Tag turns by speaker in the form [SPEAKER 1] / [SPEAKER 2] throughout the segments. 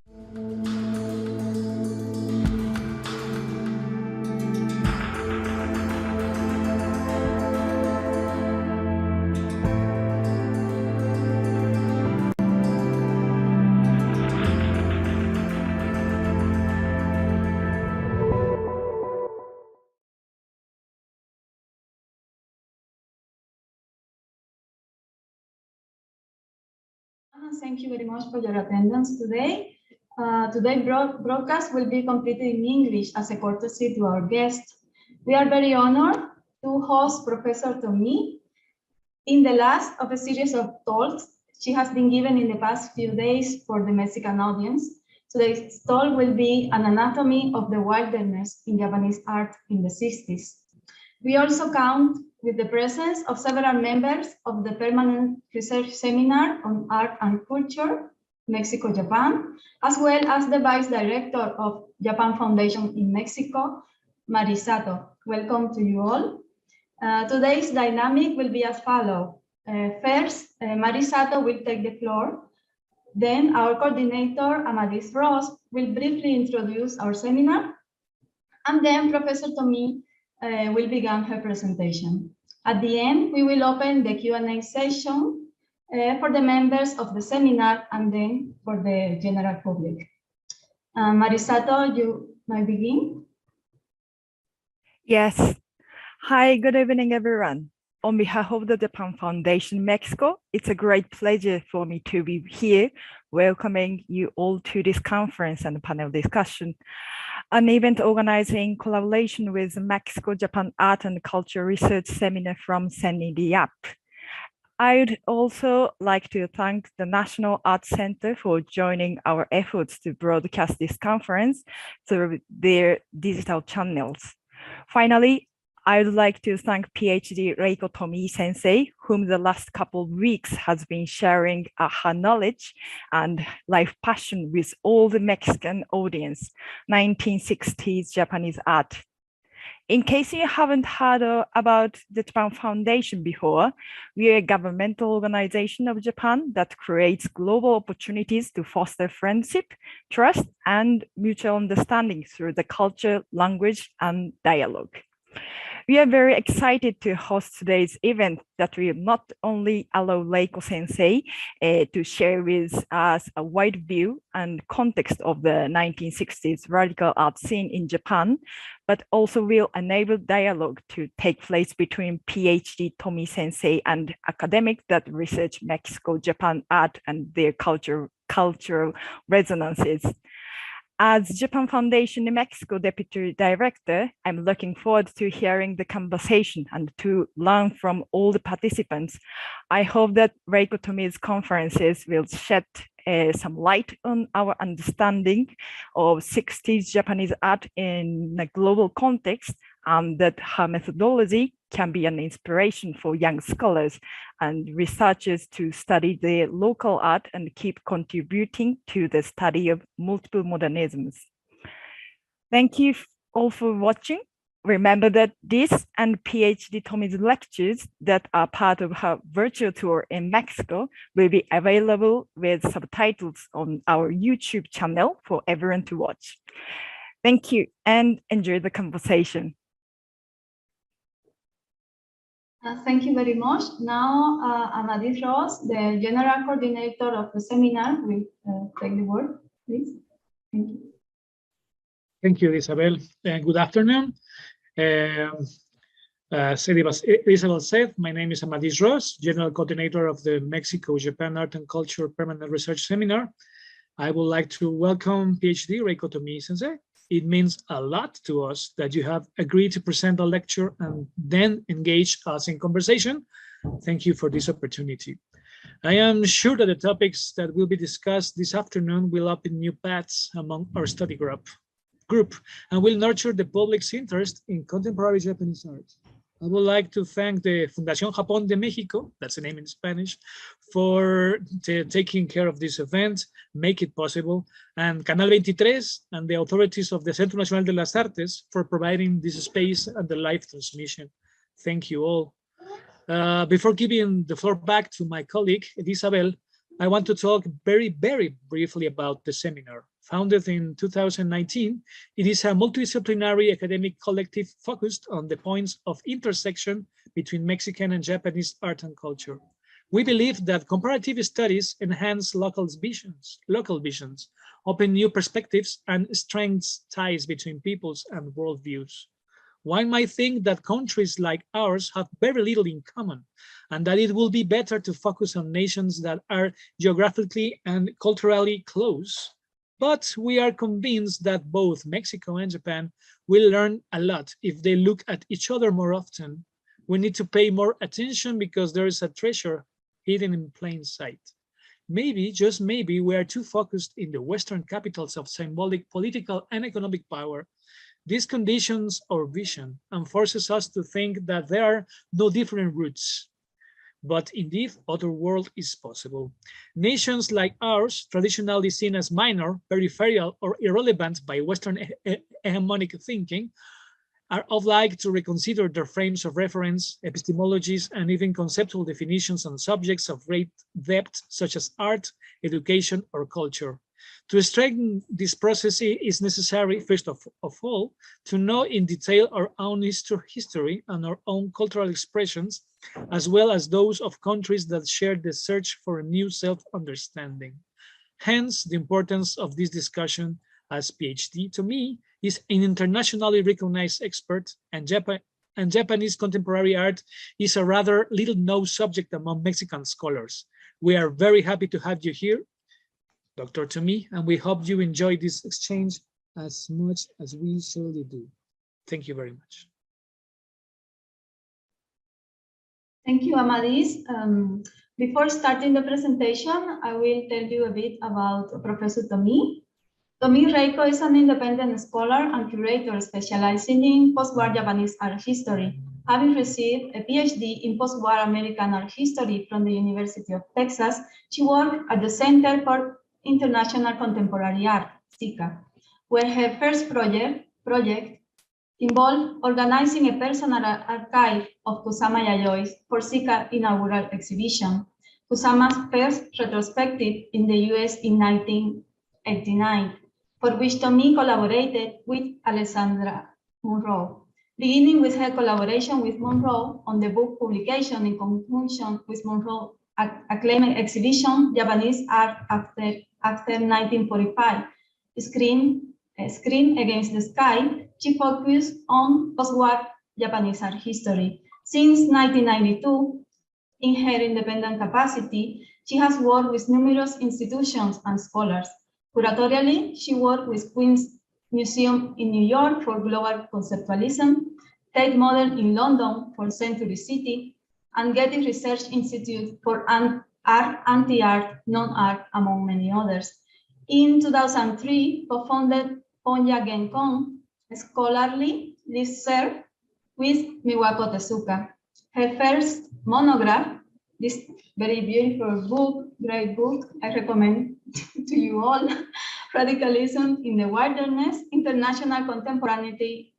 [SPEAKER 1] Thank you very much for your attendance today. Today's broadcast will be completed in English as a courtesy to our guests. We are very honored to host Professor Tomii in the last of a series of talks she has been given in the past few days for the Mexican audience. Today's talk will be an anatomy of the wilderness in Japanese art in the 60s. We also count with the presence of several members of the Permanent Research Seminar on Art and Culture, Mexico, Japan, as well as the Vice Director of Japan Foundation in Mexico, Marisato. Welcome to you all. Today's dynamic will be as follows. First, Marisato will take the floor. Then our coordinator, Amadis Ross, will briefly introduce our seminar. And then Professor Tomii will begin her presentation. At the end, we will open the Q&A session for the members of the seminar and then for the general public. Marisato, you might begin.
[SPEAKER 2] Yes. Hi, good evening, everyone. On behalf of the Japan Foundation Mexico, it's a great pleasure for me to be here welcoming you all to this conference and panel discussion, an event organized in collaboration with the Mexico-Japan Art and Culture Research Seminar from Seminario. I would also like to thank the National Art Center for joining our efforts to broadcast this conference through their digital channels. Finally, I would like to thank PhD Reiko Tomii sensei, whom the last couple of weeks has been sharing her knowledge and life passion with all the Mexican audience, 1960s Japanese art. In case you haven't heard about the Japan Foundation before, we are a governmental organization of Japan that creates global opportunities to foster friendship, trust, and mutual understanding through the culture, language, and dialogue. We are very excited to host today's event that will not only allow Reiko Sensei to share with us a wide view and context of the 1960s radical art scene in Japan, but also will enable dialogue to take place between PhD Tomii Sensei and academics that research Mexico-Japan art and their cultural resonances. As Japan Foundation in Mexico Deputy Director, I'm looking forward to hearing the conversation and to learn from all the participants. I hope that Reiko Tomii's conferences will shed some light on our understanding of 60s Japanese art in a global context, and that her methodology can be an inspiration for young scholars and researchers to study their local art and keep contributing to the study of multiple modernisms. Thank you all for watching. Remember that this and PhD Tomii's lectures that are part of her virtual tour in Mexico will be available with subtitles on our YouTube channel for everyone to watch. Thank you and enjoy the conversation.
[SPEAKER 1] Thank you very much. Now, Amadis Ross, the General Coordinator of the seminar, will take the word, please. Thank you.
[SPEAKER 3] Thank you, Isabel, and good afternoon. As Isabel said, my name is Amadis Ross, General Coordinator of the Mexico-Japan Art and Culture Permanent Research Seminar. I would like to welcome PhD Reiko Tomii Sensei. It means a lot to us that you have agreed to present a lecture and then engage us in conversation. Thank you for this opportunity. I am sure that the topics that will be discussed this afternoon will open new paths among our study group and will nurture the public's interest in contemporary Japanese art. I would like to thank the Fundación Japón de México, that's the name in Spanish, for taking care of this event, make it possible, and Canal 23 and the authorities of the Centro Nacional de las Artes for providing this space and the live transmission. Thank you all. Before giving the floor back to my colleague, Isabel, I want to talk very briefly about the seminar. Founded in 2019, it is a multidisciplinary academic collective focused on the points of intersection between Mexican and Japanese art and culture. We believe that comparative studies enhance local visions, open new perspectives, and strengthens ties between peoples and worldviews. One might think that countries like ours have very little in common, and that it will be better to focus on nations that are geographically and culturally close. But we are convinced that both Mexico and Japan will learn a lot if they look at each other more often. We need to pay more attention because there is a treasure hidden in plain sight. Maybe, just maybe, we are too focused in the Western capitals of symbolic political and economic power. This conditions our vision and forces us to think that there are no different routes. But indeed, other world is possible. Nations like ours, traditionally seen as minor, peripheral, or irrelevant by Western hegemonic thinking, are obliged to reconsider their frames of reference, epistemologies, and even conceptual definitions on subjects of great depth, such as art, education, or culture. To strengthen this process, it is necessary, first of all, to know in detail our own history and our own cultural expressions, as well as those of countries that share the search for a new self-understanding. Hence, the importance of this discussion as PhD, to me, is an internationally recognized expert, and Japanese contemporary art is a rather little-known subject among Mexican scholars. We are very happy to have you here, Dr. Tomii, and we hope you enjoy this exchange as much as we surely do. Thank you very much.
[SPEAKER 1] Thank you, Amadis. Before starting the presentation, I will tell you a bit about Professor Tomii. Tomii Reiko is an independent scholar and curator specializing in post-war Japanese art history. Having received a PhD in post-war American art history from the University of Texas, she worked at the Center for International Contemporary Art, CICA, where her first project involved organizing a personal archive of Kusama Yayoi's for CICA inaugural exhibition, Kusama's first retrospective in the US in 1989, for which Tomii collaborated with Alessandra Monroe, beginning with her collaboration with Monroe on the book publication in conjunction with Monroe's acclaimed exhibition, Japanese Art After 1945, Screen Against the Sky. She focused on post-war Japanese art history. Since 1992, in her independent capacity, she has worked with numerous institutions and scholars. Curatorially, she worked with Queen's Museum in New York for Global Conceptualism, Tate Modern in London for Century City, and Getty Research Institute for Art, Anti-Art, Non-Art, among many others. In 2003, co-founded Ponya Genkon, a scholarly listserv with Miwako Tezuka. Her first monograph, this very beautiful book, great book, I recommend to you all, Radicalism in the Wilderness, International Contemporaneity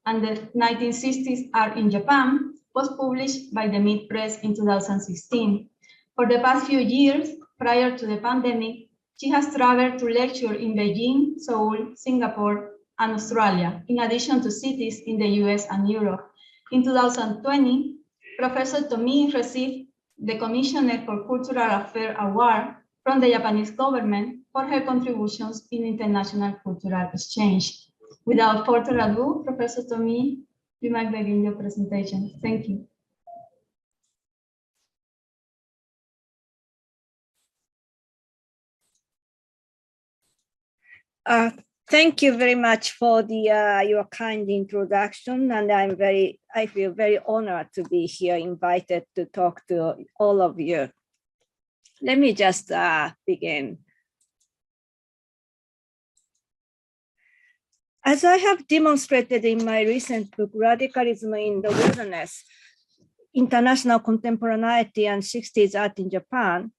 [SPEAKER 1] and the 1960s Art in Japan, was published by the Mid Press in 2016. For the past few years, prior to the pandemic, she has traveled to lecture in Beijing, Seoul, Singapore, and Australia, in addition to cities in the US and Europe. In 2020, Professor Tomii received the Commissioner for Cultural Affairs Award from the Japanese government for her contributions in international cultural exchange. Without further ado, Professor Tomii, you might begin your presentation. Thank you.
[SPEAKER 4] Thank you very much for the your kind introduction, and I feel very honored to be here, invited to talk to all of you. Let me just begin. As I have demonstrated in my recent book, Radicalism in the Wilderness, International Contemporaneity and 60s Art in Japan,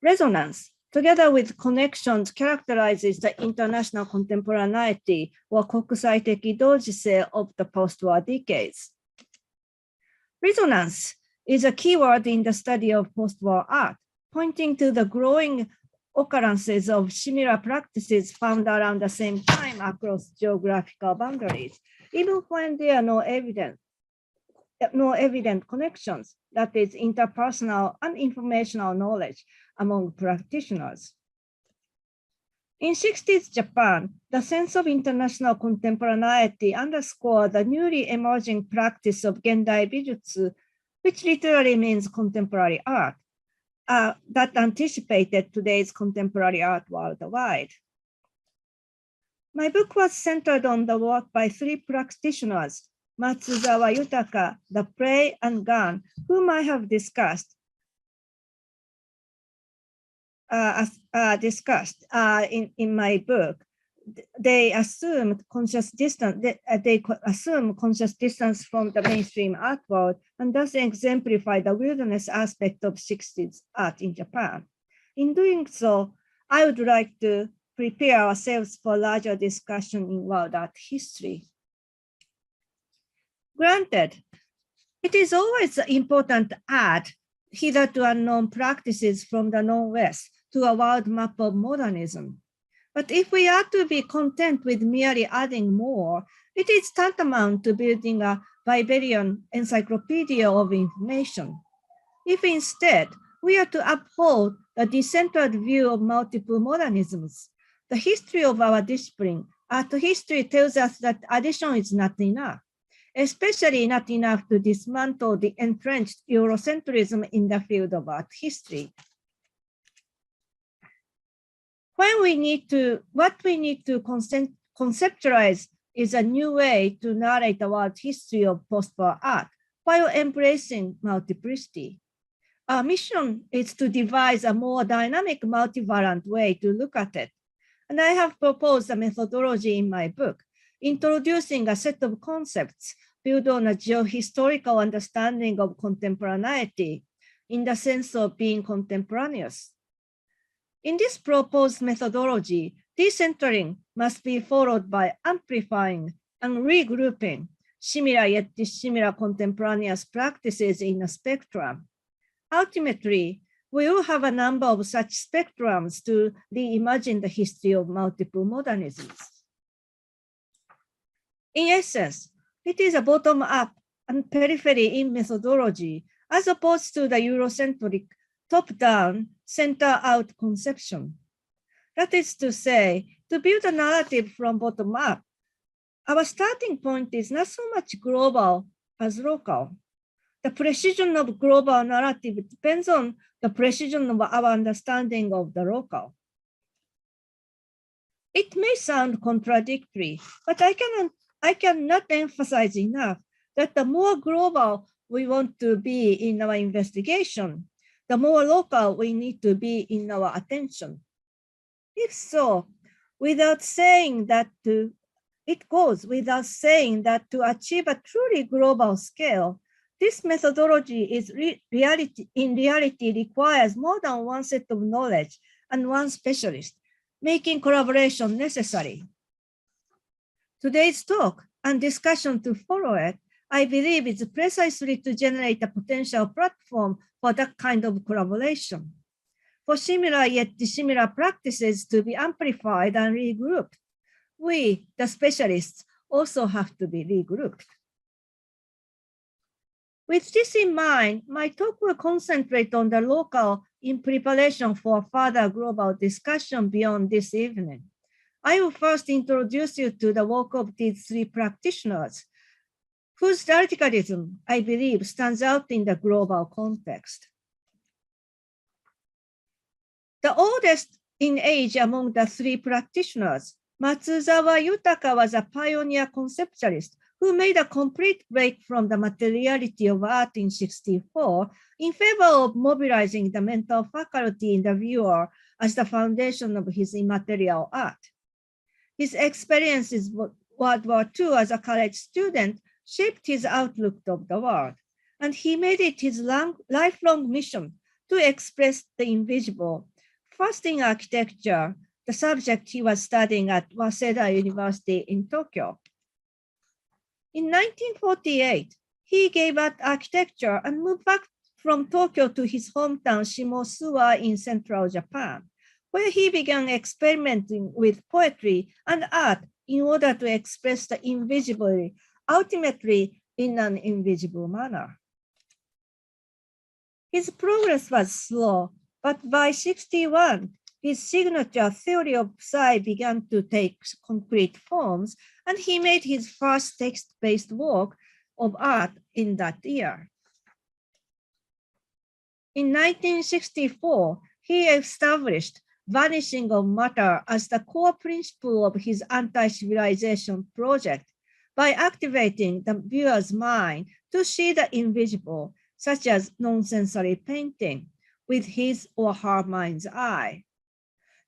[SPEAKER 4] resonance, together with connections, characterizes the international contemporaneity or kokusai teki dojise of the post-war decades. Resonance is a keyword in the study of post-war art, pointing to the growing occurrences of similar practices found around the same time across geographical boundaries, even when there are no evident connections, that is interpersonal and informational knowledge among practitioners. In 60s Japan, the sense of international contemporaneity underscored the newly emerging practice of Gendai Bijutsu, which literally means contemporary art, that anticipated today's contemporary art worldwide. My book was centered on the work by three practitioners, Matsuzawa Yutaka, the Prey, and Gan, whom I have discussed in my book. They assume conscious distance. They assume conscious distance from the mainstream art world, and thus exemplify the wilderness aspect of 60s art in Japan. In doing so, I would like to prepare ourselves for larger discussion in world art history. Granted, it is always important to add hitherto unknown practices from the non-West to a world map of modernism. But if we are to be content with merely adding more, it is tantamount to building a Weberian encyclopedia of information. If instead we are to uphold the decentered view of multiple modernisms, the history of our discipline, art history, tells us that addition is not enough, especially not enough to dismantle the entrenched Eurocentrism in the field of art history. What we need to conceptualize is a new way to narrate the world history of post-war art while embracing multiplicity. Our mission is to devise a more dynamic, multivalent way to look at it. And I have proposed a methodology in my book, introducing a set of concepts built on a geohistorical understanding of contemporaneity in the sense of being contemporaneous. In this proposed methodology, decentering must be followed by amplifying and regrouping similar yet dissimilar contemporaneous practices in a spectrum. Ultimately, we will have a number of such spectrums to reimagine the history of multiple modernisms. In essence, it is a bottom-up and periphery-in methodology, as opposed to the Eurocentric top-down, center-out conception. That is to say, to build a narrative from bottom-up, our starting point is not so much global as local. The precision of global narrative depends on the precision of our understanding of the local. It may sound contradictory, but I cannot emphasize enough that the more global we want to be in our investigation, the more local we need to be in our attention. If so, without saying that it goes without saying that to achieve a truly global scale, this methodology in reality requires more than one set of knowledge and one specialist, making collaboration necessary. Today's talk and discussion to follow it, I believe, is precisely to generate a potential platform for that kind of collaboration. For similar yet dissimilar practices to be amplified and regrouped, we, the specialists, also have to be regrouped. With this in mind, my talk will concentrate on the local in preparation for further global discussion beyond this evening. I will first introduce you to the work of these three practitioners, whose radicalism, I believe, stands out in the global context. The oldest in age among the three practitioners, Matsuzawa Yutaka, was a pioneer conceptualist who made a complete break from the materiality of art in 1964 in favor of mobilizing the mental faculty in the viewer as the foundation of his immaterial art. His experiences World War II as a college student shaped his outlook of the world, and he made it his lifelong mission to express the invisible, first in architecture, the subject he was studying at Waseda University in Tokyo. In 1948, he gave up architecture and moved back from Tokyo to his hometown Shimosuwa in central Japan, where he began experimenting with poetry and art in order to express the invisible, ultimately in an invisible manner. His progress was slow, but by 1961, his signature theory of Psy began to take concrete forms, and he made his first text-based work of art in that year. In 1964, he established vanishing of matter as the core principle of his anti-civilization project by activating the viewer's mind to see the invisible, such as non-sensory painting, with his or her mind's eye.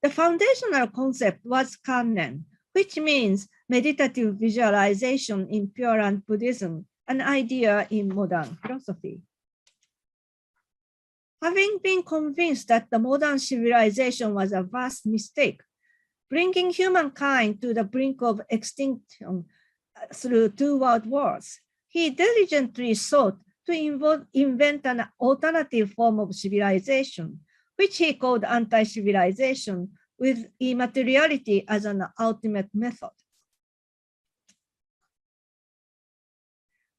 [SPEAKER 4] The foundational concept was Kannen, which means meditative visualization in Pure Land Buddhism, an idea in modern philosophy. Having been convinced that the modern civilization was a vast mistake, bringing humankind to the brink of extinction through 2 world wars, he diligently sought to invent an alternative form of civilization, which he called anti-civilization, with immateriality as an ultimate method.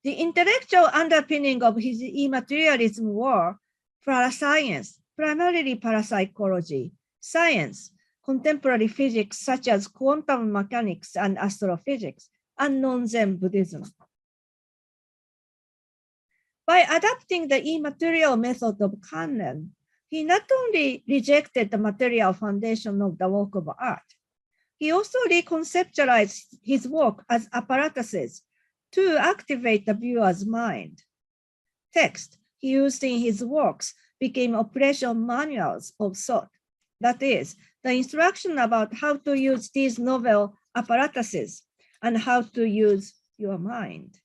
[SPEAKER 4] The intellectual underpinning of his immaterialism were parascience, primarily parapsychology, science, contemporary physics such as quantum mechanics and astrophysics, and non-Zen Buddhism. By adapting the immaterial method of Kannen, he not only rejected the material foundation of the work of art, he also reconceptualized his work as apparatuses to activate the viewer's mind. Text he used in his works became operation manuals of thought, that is, the instruction about how to use these novel apparatuses and how to use your mind.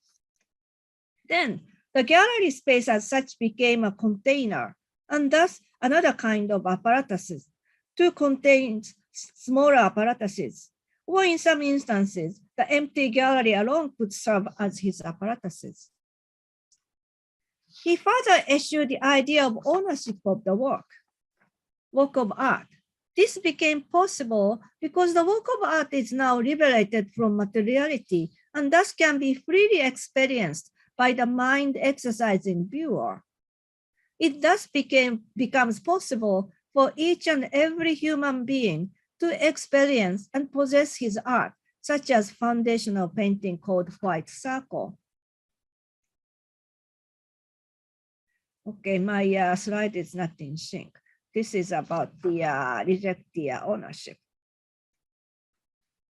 [SPEAKER 4] Then, the gallery space as such became a container, and thus another kind of apparatuses to contain smaller apparatuses, or in some instances, the empty gallery alone could serve as his apparatuses. He further eschewed the idea of ownership of the work of art. This became possible because the work of art is now liberated from materiality and thus can be freely experienced by the mind-exercising viewer. It thus becomes possible for each and every human being to experience and possess his art, such as foundational painting called White Circle. Okay, my slide is not in sync. This is about the reject the ownership.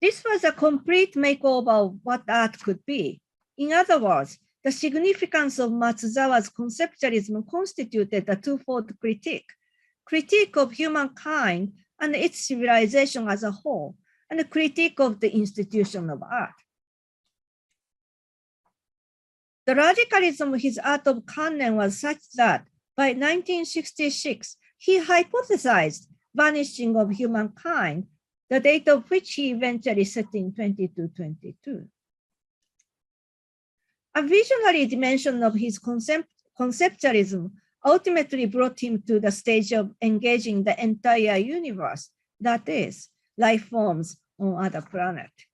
[SPEAKER 4] This was a complete makeover of what art could be. In other words, the significance of Matsuzawa's conceptualism constituted a twofold critique of humankind and its civilization as a whole, and a critique of the institution of art. The radicalism of his art of Kannen was such that by 1966, he hypothesized vanishing of humankind, the date of which he eventually set in 2222. A visionary dimension of his conceptualism ultimately brought him to the stage of engaging the entire universe, that is, life forms on other planets.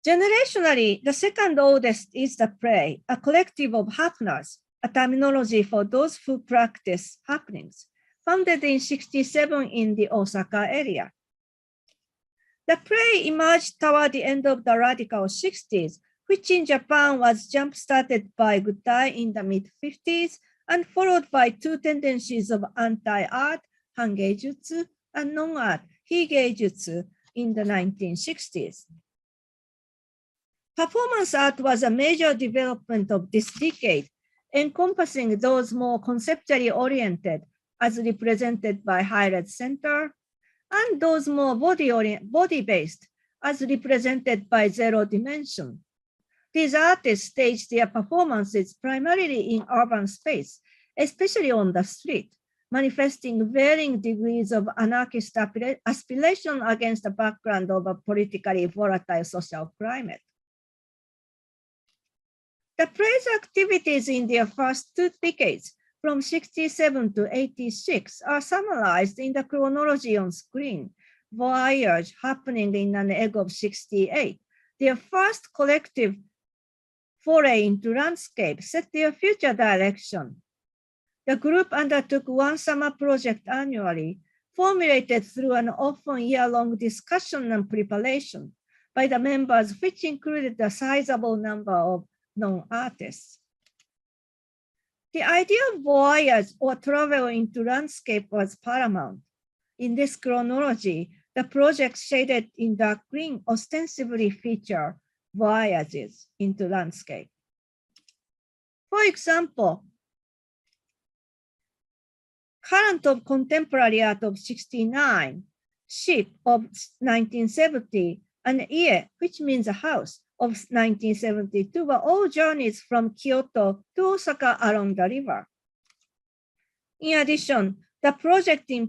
[SPEAKER 4] Generationally, the second oldest is the prey, a collective of happeners, a terminology for those who practice happenings, founded in 1967 in the Osaka area. The prey emerged toward the end of the radical 60s, which in Japan was jump-started by Gutai in the mid-50s and followed by two tendencies of anti-art, Hangeijutsu, and non-art, Higeijutsu, in the 1960s. Performance art was a major development of this decade, encompassing those more conceptually oriented, as represented by Highlight Center, and those more body-based, as represented by Zero Dimension. These artists staged their performances primarily in urban space, especially on the street, manifesting varying degrees of anarchist aspiration against the background of a politically volatile social climate. The play's activities in their first 2 decades, from 67 to 86, are summarized in the chronology on screen. Voyage happening in an egg of 68. Their first collective foray into landscape set their future direction. The group undertook one summer project annually, formulated through an often year-long discussion and preparation by the members, which included a sizable number of non-artists. The idea of voyage or travel into landscape was paramount. In this chronology, the projects shaded in dark green ostensibly feature voyages into landscape. For example, Current of Contemporary Art of 69, Ship of 1970, and Ie, which means a house, of 1972 were all journeys from Kyoto to Osaka along the river. In addition, the projects in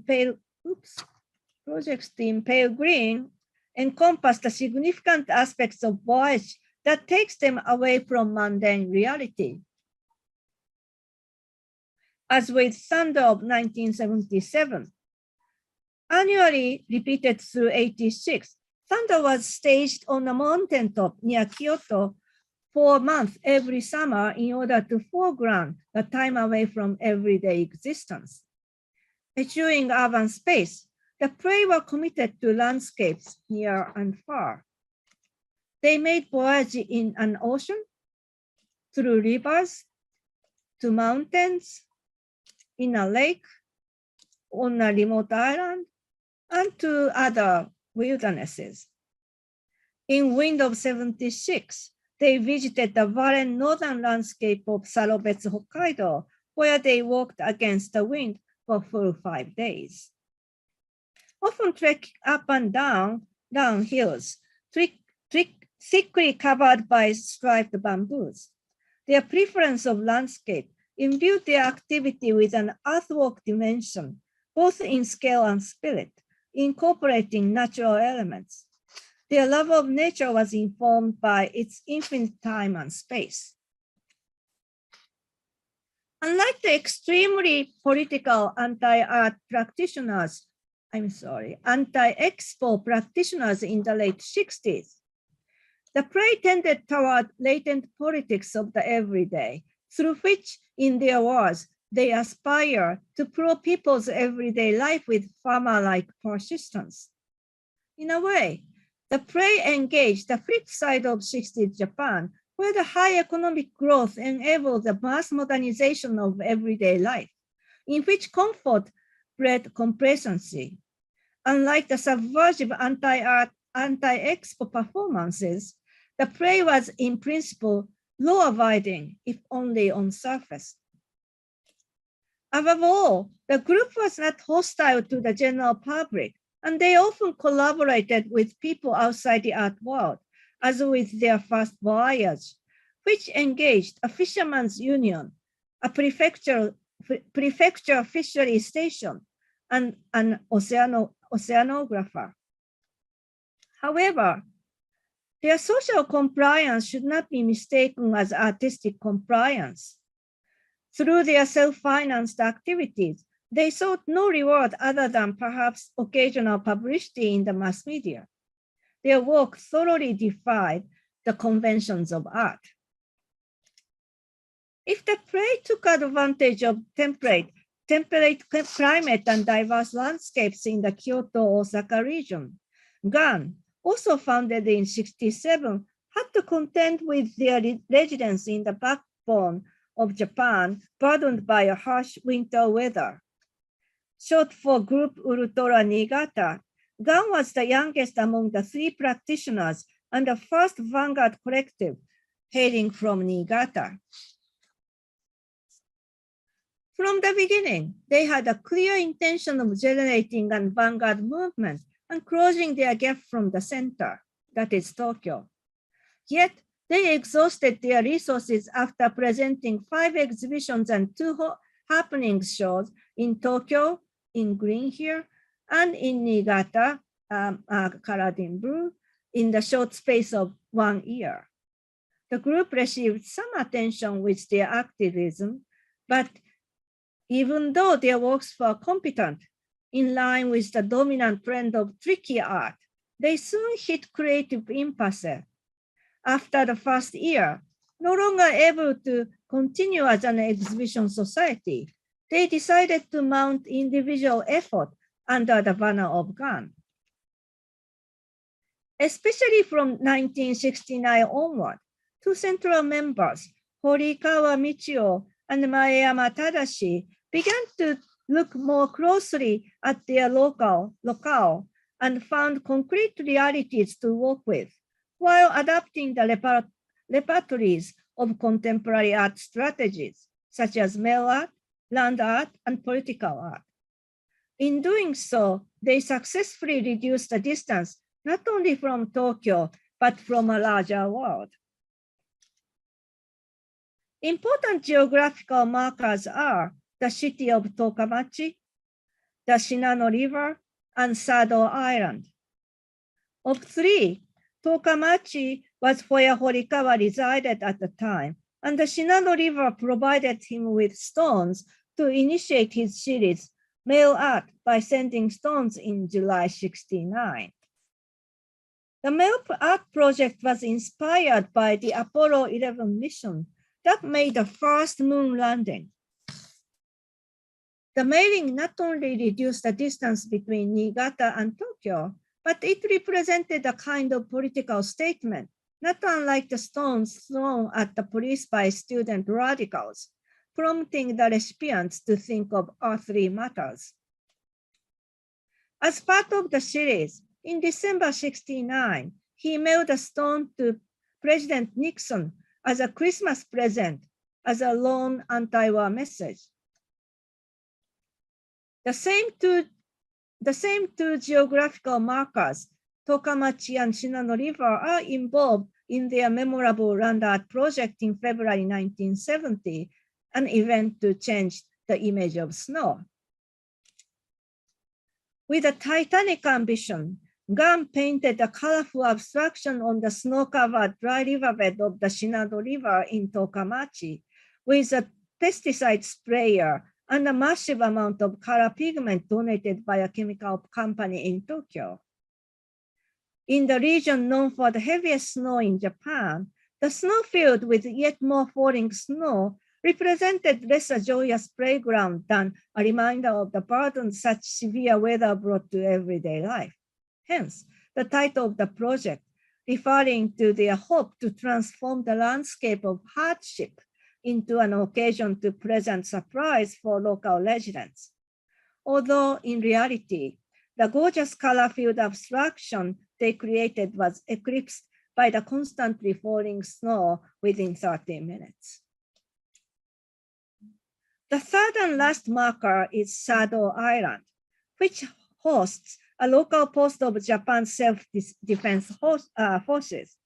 [SPEAKER 4] pale green encompass the significant aspects of voyage that takes them away from mundane reality. As with Thunder of 1977, annually repeated through 86, Thunder was staged on a mountaintop near Kyoto for a month every summer in order to foreground the time away from everyday existence. Eschewing urban space, the play were committed to landscapes near and far. They made voyage in an ocean, through rivers, to mountains, in a lake, on a remote island, and to other wildernesses. In Wind of 76, they visited the barren northern landscape of Sarobetsu, Hokkaido, where they walked against the wind for full 5 days. Often trekking up and down hills, thickly covered by striped bamboos. Their preference of landscape imbued their activity with an earthwork dimension, both in scale and spirit, incorporating natural elements. Their love of nature was informed by its infinite time and space. Unlike the extremely political anti-art practitioners, anti-expo practitioners in the late 60s, the play tended toward latent politics of the everyday, through which, in their words, they aspire to probe people's everyday life with farmer-like persistence. In a way, the play engaged the flip side of 60s Japan, where the high economic growth enabled the mass modernization of everyday life, in which comfort bred complacency. Unlike the subversive anti-art, anti-expo performances, the play was in principle law-abiding, if only on surface. Above all, the group was not hostile to the general public, and they often collaborated with people outside the art world, as with their first voyage, which engaged a fisherman's union, a prefecture fishery station, and an oceanographer. However, their social compliance should not be mistaken as artistic compliance. Through their self-financed activities, they sought no reward other than perhaps occasional publicity in the mass media. Their work thoroughly defied the conventions of art. If the play took advantage of temperate climate and diverse landscapes in the Kyoto-Osaka region, Gan, also founded in 67, had to contend with their residence in the backbone of Japan, burdened by a harsh winter weather. Short for Group Ultora Niigata, Gan was the youngest among the 3 practitioners and the first vanguard collective hailing from Niigata. From the beginning, they had a clear intention of generating a vanguard movement and closing their gap from the center, that is Tokyo. Yet, they exhausted their resources after presenting 5 exhibitions and 2 happenings shows in Tokyo, in green here, and in Niigata, colored in blue, in the short space of 1 year. the group received some attention with their activism, but even though their works were competent, in line with the dominant trend of tricky art, they soon hit creative impasse. After the first year, no longer able to continue as an exhibition society, they decided to mount individual effort under the banner of GAN. Especially from 1969 onward, two central members, Horikawa Michio and Maeyama Tadashi, began to look more closely at their locale and found concrete realities to work with, while adapting the repertories of contemporary art strategies, such as mail art, land art, and political art. In doing so, they successfully reduced the distance not only from Tokyo, but from a larger world. Important geographical markers are the city of Tokamachi, the Shinano River, and Sado Island. Of three, Tokamachi was where Horikawa resided at the time, and the Shinano River provided him with stones to initiate his series, Mail Art, by sending stones in July 1969. The Mail Art project was inspired by the Apollo 11 mission that made the first moon landing. The mailing not only reduced the distance between Niigata and Tokyo, but it represented a kind of political statement, not unlike the stones thrown at the police by student radicals, prompting the recipients to think of earthly matters. As part of the series, in December 1969, he mailed a stone to President Nixon as a Christmas present, as a lone anti-war message. The same two geographical markers, Tokamachi and Shinano River, are involved in their memorable land art project in February 1970, an event to change the image of snow. With a titanic ambition, Gan painted a colorful abstraction on the snow-covered dry riverbed of the Shinano River in Tokamachi with a pesticide sprayer and a massive amount of color pigment donated by a chemical company in Tokyo. In the region known for the heaviest snow in Japan, the snowfield with yet more falling snow represented less a joyous playground than a reminder of the burden such severe weather brought to everyday life. Hence, the title of the project, referring to their hope to transform the landscape of hardship into an occasion to present surprise for local residents. Although in reality, the gorgeous color-filled abstraction they created was eclipsed by the constantly falling snow within 30 minutes. The third and last marker is Sado Island, which hosts a local post of Japan's self-defense forces.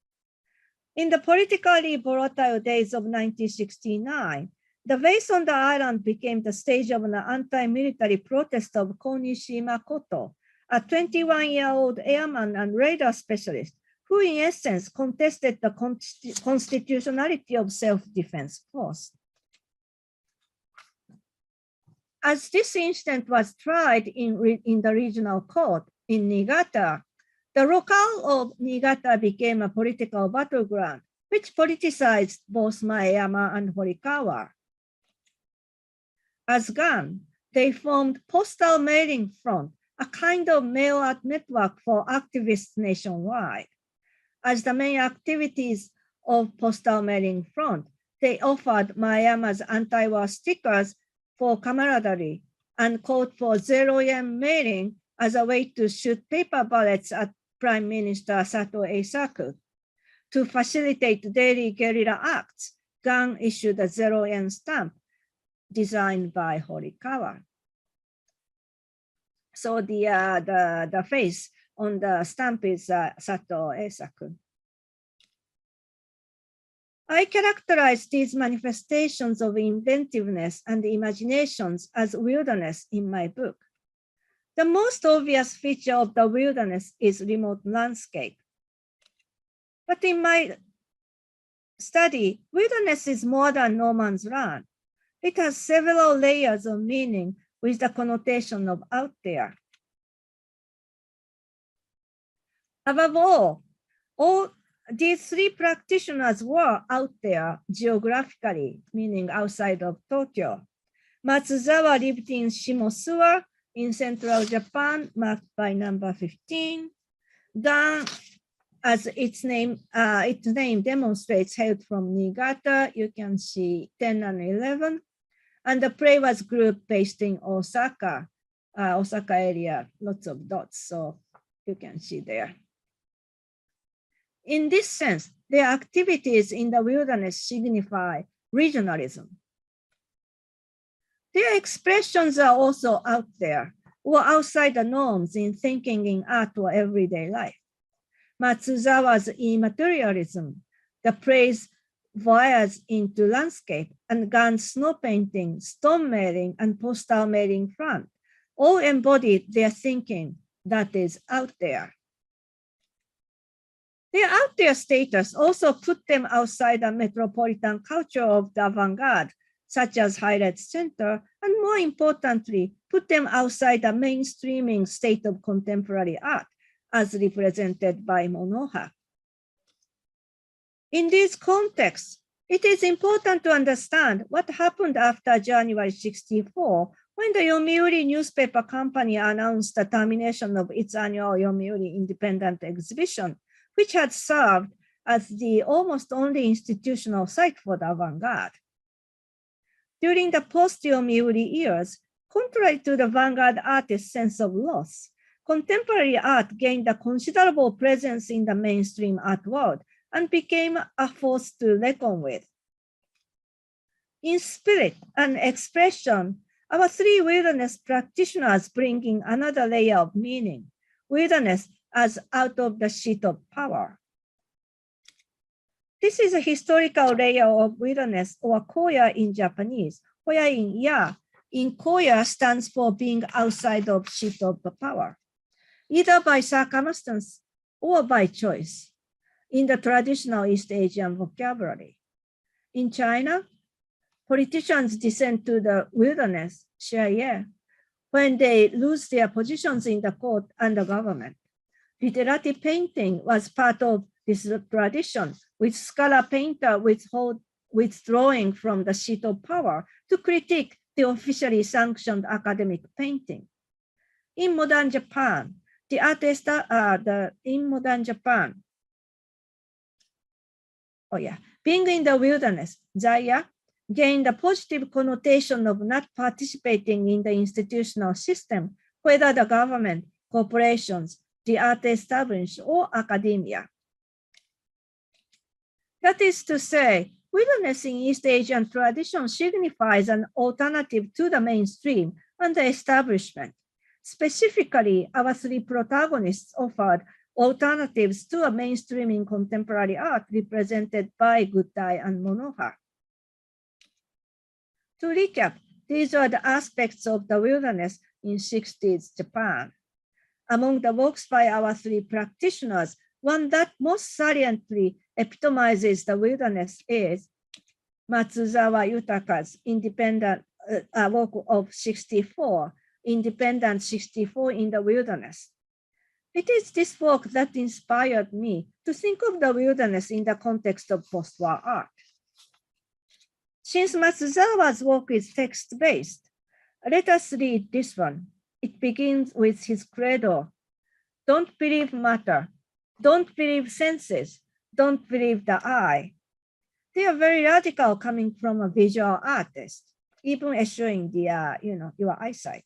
[SPEAKER 4] In the politically volatile days of 1969, the base on the island became the stage of an anti-military protest of Konishi Makoto, a 21-year-old airman and radar specialist who in essence contested the constitutionality of self-defense force. As this incident was tried in the regional court in Niigata, the locale of Niigata became a political battleground, which politicized both Maeyama and Horikawa. As GAN, they formed Postal Mailing Front, a kind of mail art network for activists nationwide. As the main activities of Postal Mailing Front, they offered Maeyama's anti-war stickers for camaraderie and called for 0-yen mailing as a way to shoot paper bullets at Prime Minister Sato Eisaku. To facilitate daily guerrilla acts, GAN issued a 0-yen stamp designed by Horikawa. So the face on the stamp is Sato Eisaku. I characterize these manifestations of inventiveness and imaginations as wilderness in my book. The most obvious feature of the wilderness is remote landscape. But in my study, wilderness is more than no man's land. It has several layers of meaning with the connotation of out there. Above all these three practitioners were out there geographically, meaning outside of Tokyo. Matsuzawa lived in Shimosuwa in central Japan, marked by number 15. Gan, as its name demonstrates, hailed from Niigata. You can see 10 and 11. And the play was group based in Osaka, Osaka area, lots of dots, so you can see there. In this sense, their activities in the wilderness signify regionalism. Their expressions are also out there or outside the norms in thinking in art or everyday life. Matsuzawa's immaterialism, the praise voyage into landscape, and Gan's snow painting, stone mailing, and postal mailing front all embodied their thinking that is out there. Their out there status also put them outside the metropolitan culture of the avant-garde, such as Highlight Center, and more importantly, put them outside the mainstreaming state of contemporary art, as represented by Monoha. In these contexts, it is important to understand what happened after January 1964, when the Yomiuri newspaper company announced the termination of its annual Yomiuri Independent Exhibition, which had served as the almost only institutional site for the avant-garde. During the post-Yomiuri years, contrary to the vanguard artist's sense of loss, contemporary art gained a considerable presence in the mainstream art world and became a force to reckon with. In spirit and expression, our three wilderness practitioners bring in another layer of meaning, wilderness as out of the sheet of power. This is a historical layer of wilderness, or koya in Japanese, where in koya stands for being outside of sheet of power, either by circumstance or by choice, in the traditional East Asian vocabulary. In China, politicians descend to the wilderness, when they lose their positions in the court and the government. Literati painting was part of this tradition, with scholar painter withdrawing from the seat of power to critique the officially sanctioned academic painting. In modern Japan, being in the wilderness, Zaya gained a positive connotation of not participating in the institutional system, whether the government, corporations, the art establishment, or academia. That is to say, wilderness in East Asian tradition signifies an alternative to the mainstream and the establishment. Specifically, our three protagonists offered alternatives to a mainstreaming contemporary art represented by Gutai and Monoha. To recap, these are the aspects of the wilderness in 60s Japan. Among the works by our three practitioners, one that most saliently epitomizes the wilderness is Matsuzawa Yutaka's independent work of 64, Independent 64 in the Wilderness. It is this work that inspired me to think of the wilderness in the context of post-war art. Since Matsuzawa's work is text-based, let us read this one. It begins with his credo: don't believe matter, don't believe senses, don't believe the eye. They are very radical coming from a visual artist, even eschewing the, your eyesight.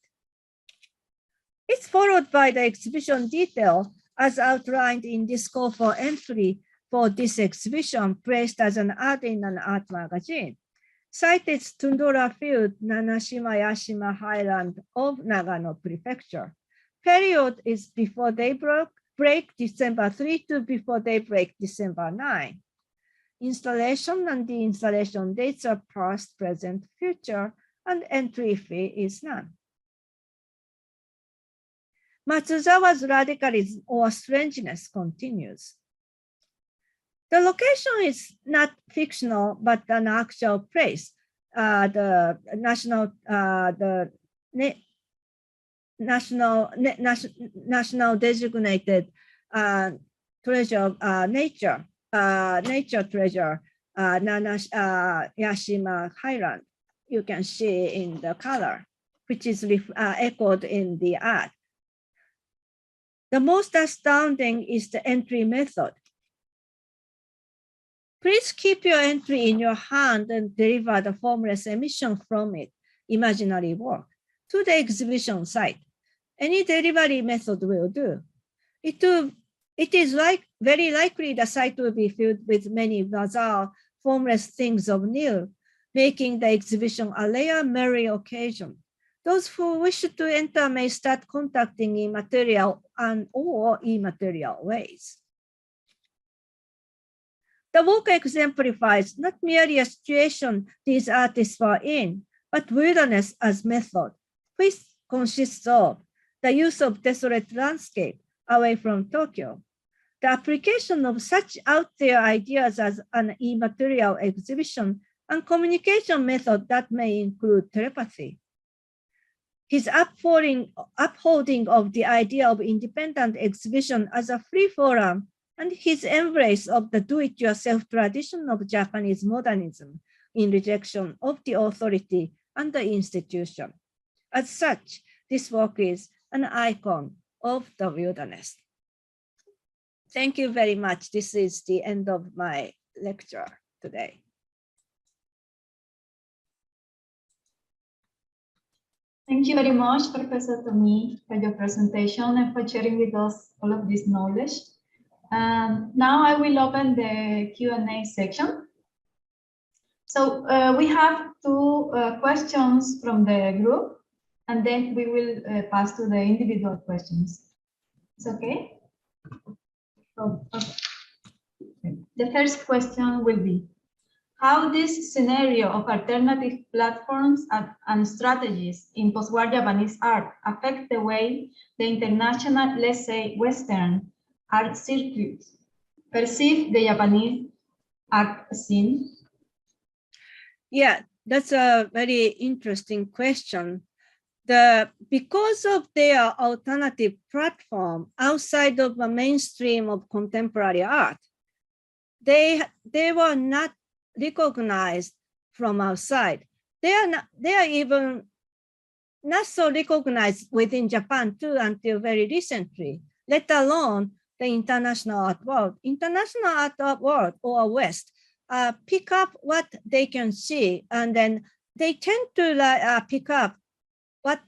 [SPEAKER 4] It's followed by the exhibition detail as outlined in this call for entry for this exhibition, placed as an ad in an art magazine. Site is Tundra Field, Nanashima Yashima Highland of Nagano Prefecture. Period is before daybreak, December 3 to before daybreak, December 9. Installation and the installation dates are past, present, future, and entry fee is none. Matsuzawa's radicalism or strangeness continues. The location is not fictional, but an actual place. The national designated treasure, nature treasure, Yashima Highland. You can see in the color, which is echoed in the art. The most astounding is the entry method. Please keep your entry in your hand and deliver the formless emission from it, imaginary work, to the exhibition site. Any delivery method will do. It is very likely the site will be filled with many bizarre, formless things of new, making the exhibition a rare, merry occasion. Those who wish to enter may start contacting immaterial or immaterial ways. The work exemplifies not merely a situation these artists were in, but wilderness as method, which consists of the use of desolate landscape away from Tokyo, the application of such out there ideas as an immaterial exhibition, and communication method that may include telepathy. His upholding of the idea of independent exhibition as a free forum, and his embrace of the do-it-yourself tradition of Japanese modernism in rejection of the authority and the institution. As such, this work is an icon of the wilderness. Thank you very much. This is the end of my lecture today.
[SPEAKER 1] Thank you very much, Professor Tomii, for your presentation and for sharing with us all of this knowledge. Now I will open the Q&A section. So we have two questions from the group, and then we will pass to the individual questions. It's okay? So, okay. The first question will be, how this scenario of alternative platforms and strategies in post-war Japanese art affect the way the international, let's say, Western art circuits perceive the Japanese art scene?
[SPEAKER 4] Yeah, that's a very interesting question. Because of their alternative platform outside of the mainstream of contemporary art, they were not recognized from outside. They are even not so recognized within Japan too until very recently, let alone the international art world. International art world or West pick up what they can see, and then they tend to pick up what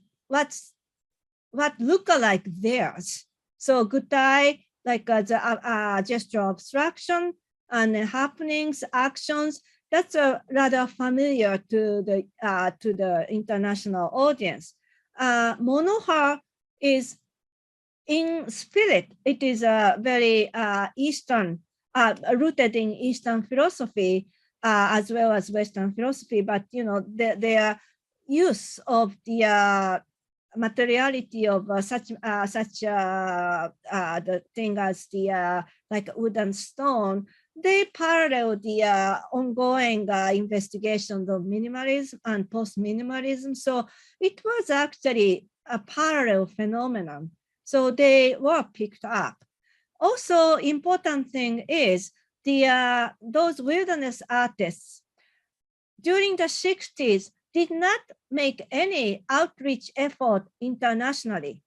[SPEAKER 4] look like theirs. So gutai, like the gesture abstraction, and happenings, actions, that's rather familiar to the international audience. Monoha is in spirit. It is a very Eastern, rooted in Eastern philosophy as well as Western philosophy. But you know, their use of the materiality of such the thing as the like wood and stone, they parallel the ongoing investigations of minimalism and post-minimalism. So it was actually a parallel phenomenon. So they were picked up. Also, important thing is those wilderness artists during the 60s did not make any outreach effort internationally.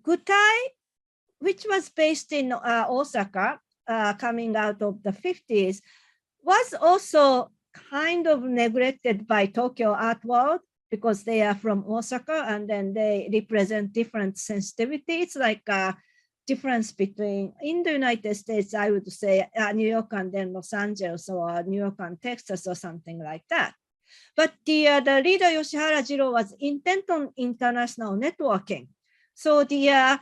[SPEAKER 4] Gutai, which was based in Osaka, coming out of the 50s, was also kind of neglected by Tokyo art world because they are from Osaka, and then they represent different sensitivities, like difference between, in the United States, I would say New York and then Los Angeles, or New York and Texas, or something like that. But the leader Yoshihara Jiro was intent on international networking. So the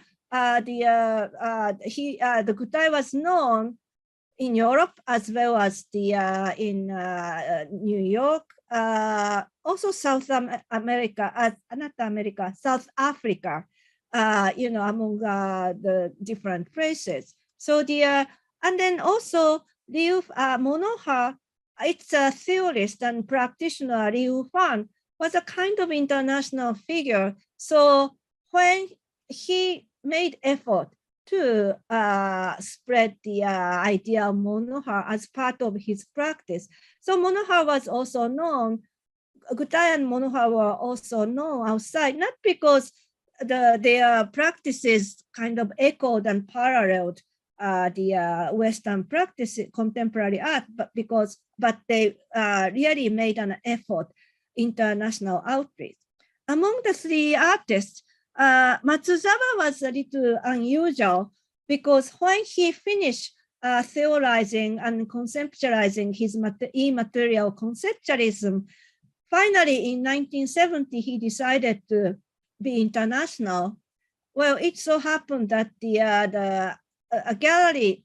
[SPEAKER 4] Gutai was known in Europe as well as in New York, also South America, not America, South Africa, you know, among the different places. So the And then also Liu Monoha, it's a theorist and practitioner. Liu Fan was a kind of international figure. So when he made effort to spread the idea of monoha as part of his practice, so monoha was also known. Gutai and monoha were also known outside, not because their practices kind of echoed and paralleled the Western practice, contemporary art, but they really made an effort, international outreach. Among the three artists, Matsuzawa was a little unusual because when he finished theorizing and conceptualizing his immaterial conceptualism, finally in 1970, he decided to be international. Well, it so happened that a gallery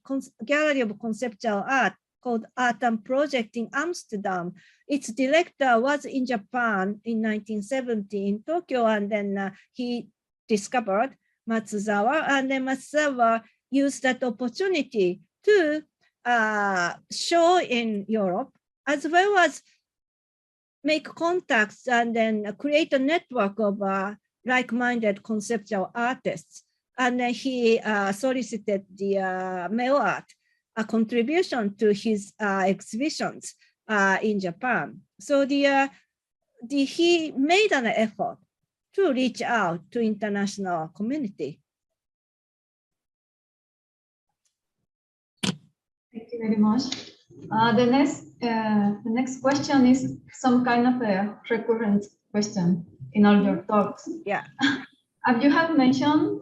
[SPEAKER 4] of conceptual art called Art and Project in Amsterdam, its director was in Japan in 1970 in Tokyo, and then he discovered Matsuzawa, and then Matsuzawa used that opportunity to show in Europe, as well as make contacts and then create a network of like-minded conceptual artists. And then he solicited the mail art, a contribution to his exhibitions in Japan. So he made an effort to reach out to international community.
[SPEAKER 1] Thank you very much. The next question is some kind of a recurrent question in all your talks.
[SPEAKER 4] Yeah.
[SPEAKER 1] As you have mentioned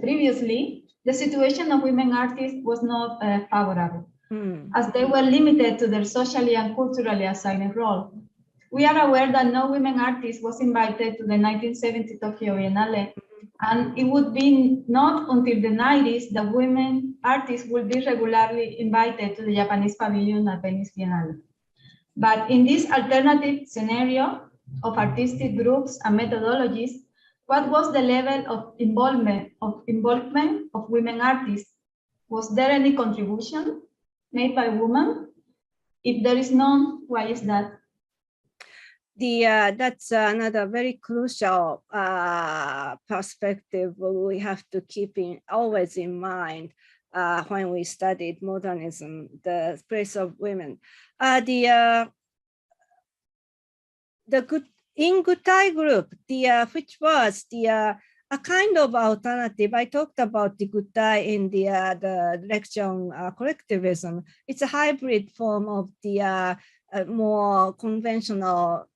[SPEAKER 1] previously, the situation of women artists was not favorable, as they were limited to their socially and culturally assigned role. We are aware that no women artist was invited to the 1970 Tokyo Biennale, and it would be not until the 90s that women artists will be regularly invited to the Japanese pavilion at Venice Biennale. But in this alternative scenario of artistic groups and methodologies, what was the level of involvement of women artists? Was there any contribution made by women? If there is none, why is that?
[SPEAKER 4] That's another very crucial perspective we have to keep always in mind when we studied modernism, the place of women. In Gutai group, which was a kind of alternative. I talked about the Gutai in the lecture on collectivism. It's a hybrid form of the more conventional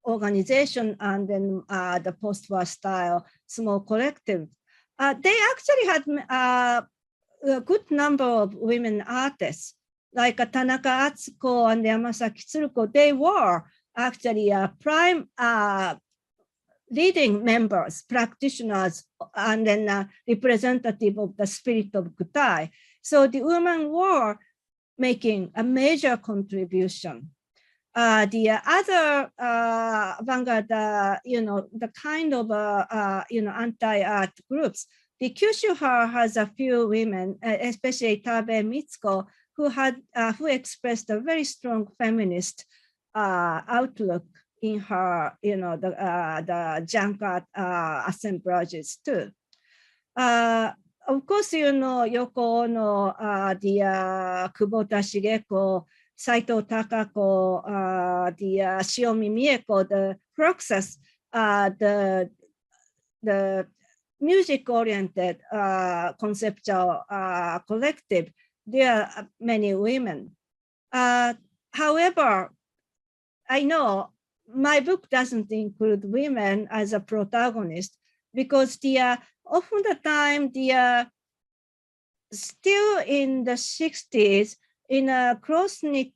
[SPEAKER 4] organization and then the post-war style small collective. They actually had a good number of women artists, like Tanaka Atsuko and Yamasaki Tsuruko. They were actually prime leading members, practitioners, and then representative of the spirit of Gutai. So the women were making a major contribution. The other vanguard, the kind of anti-art groups. The Kyushu has a few women, especially Tabe Mitsuko, who expressed a very strong feminist outlook in her, the junk art assemblages too. Of course, Yoko Ono, the Kubota Shigeko, Saito Takako, the Shiomi Mieko, the Fluxus, the music-oriented conceptual collective. There are many women. However, I know my book doesn't include women as a protagonist because often the time still in the 60s in a close-knit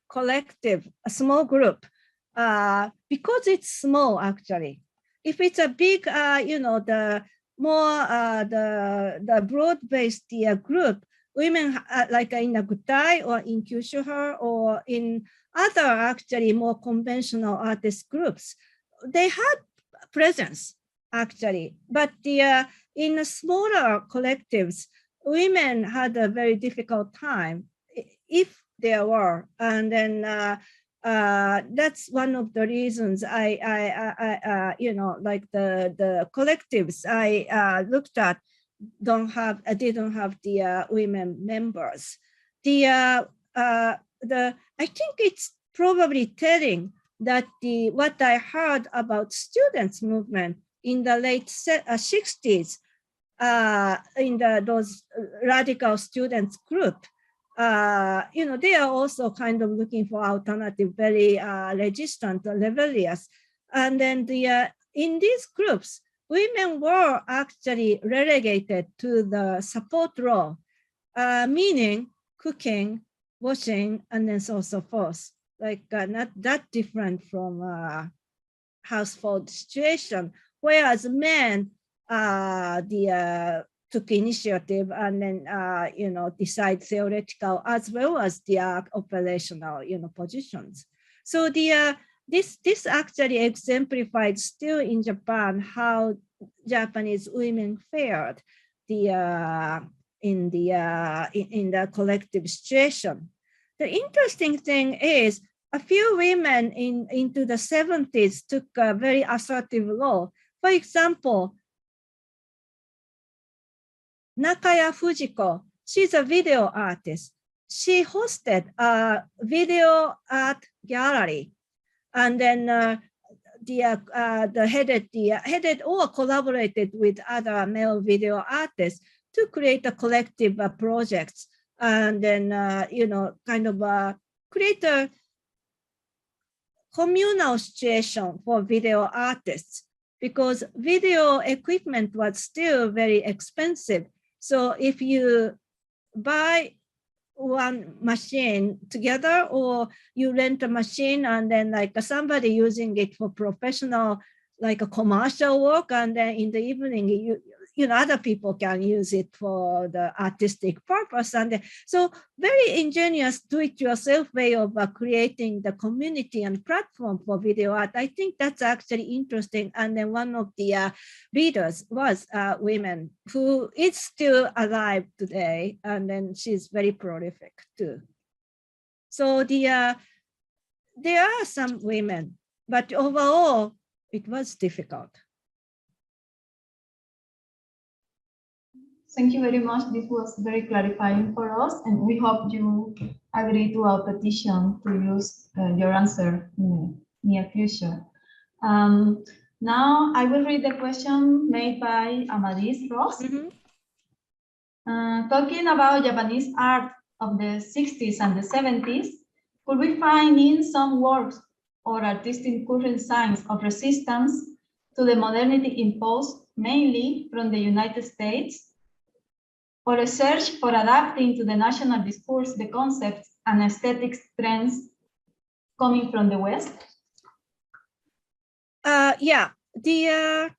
[SPEAKER 4] collective, a small group, because it's small actually. If it's a big, the more the broad-based group, women like in a Gutai or in Kyushu or in other actually more conventional artist groups, they had presence actually, but in smaller collectives, women had a very difficult time, if there were. And then that's one of the reasons I you know, like the collectives I looked at didn't have the women members. I think it's probably telling that what I heard about students movement in the late 60s, in those radical students group, you know, they are also kind of looking for alternative, very resistant, rebellious. And then in these groups, women were actually relegated to the support role, meaning cooking, washing, and then so on and so forth. Like not that different from household situation, whereas men took initiative and then you know, decide theoretical as well as the operational, you know, positions. So this actually exemplified still in Japan how Japanese women fared in the collective situation. The interesting thing is a few women into the 70s took a very assertive role. For example, Nakaya Fujiko, she's a video artist. She hosted a video art gallery, and then headed or collaborated with other male video artists to create a collective projects, and then you know, kind of create a communal situation for video artists, because video equipment was still very expensive. So if you buy one machine together, or you rent a machine and then like somebody using it for professional, like a commercial work, and then in the evening you know, other people can use it for the artistic purpose. And so very ingenious do-it-yourself way of creating the community and platform for video art. I think that's actually interesting. And then one of the leaders was women, who is still alive today, and then she's very prolific too. So there are some women, but overall it was difficult.
[SPEAKER 1] Thank you very much. This was very clarifying for us, and we hope you agree to our petition to use your answer in the near future. Now I will read the question made by Amadis Ross. Talking about Japanese art of the 60s and the 70s, could we find in some works or artistic current signs of resistance to the modernity imposed mainly from the United States, or a search for adapting to the national discourse the concepts and aesthetics trends coming from the West?
[SPEAKER 4] Yeah, the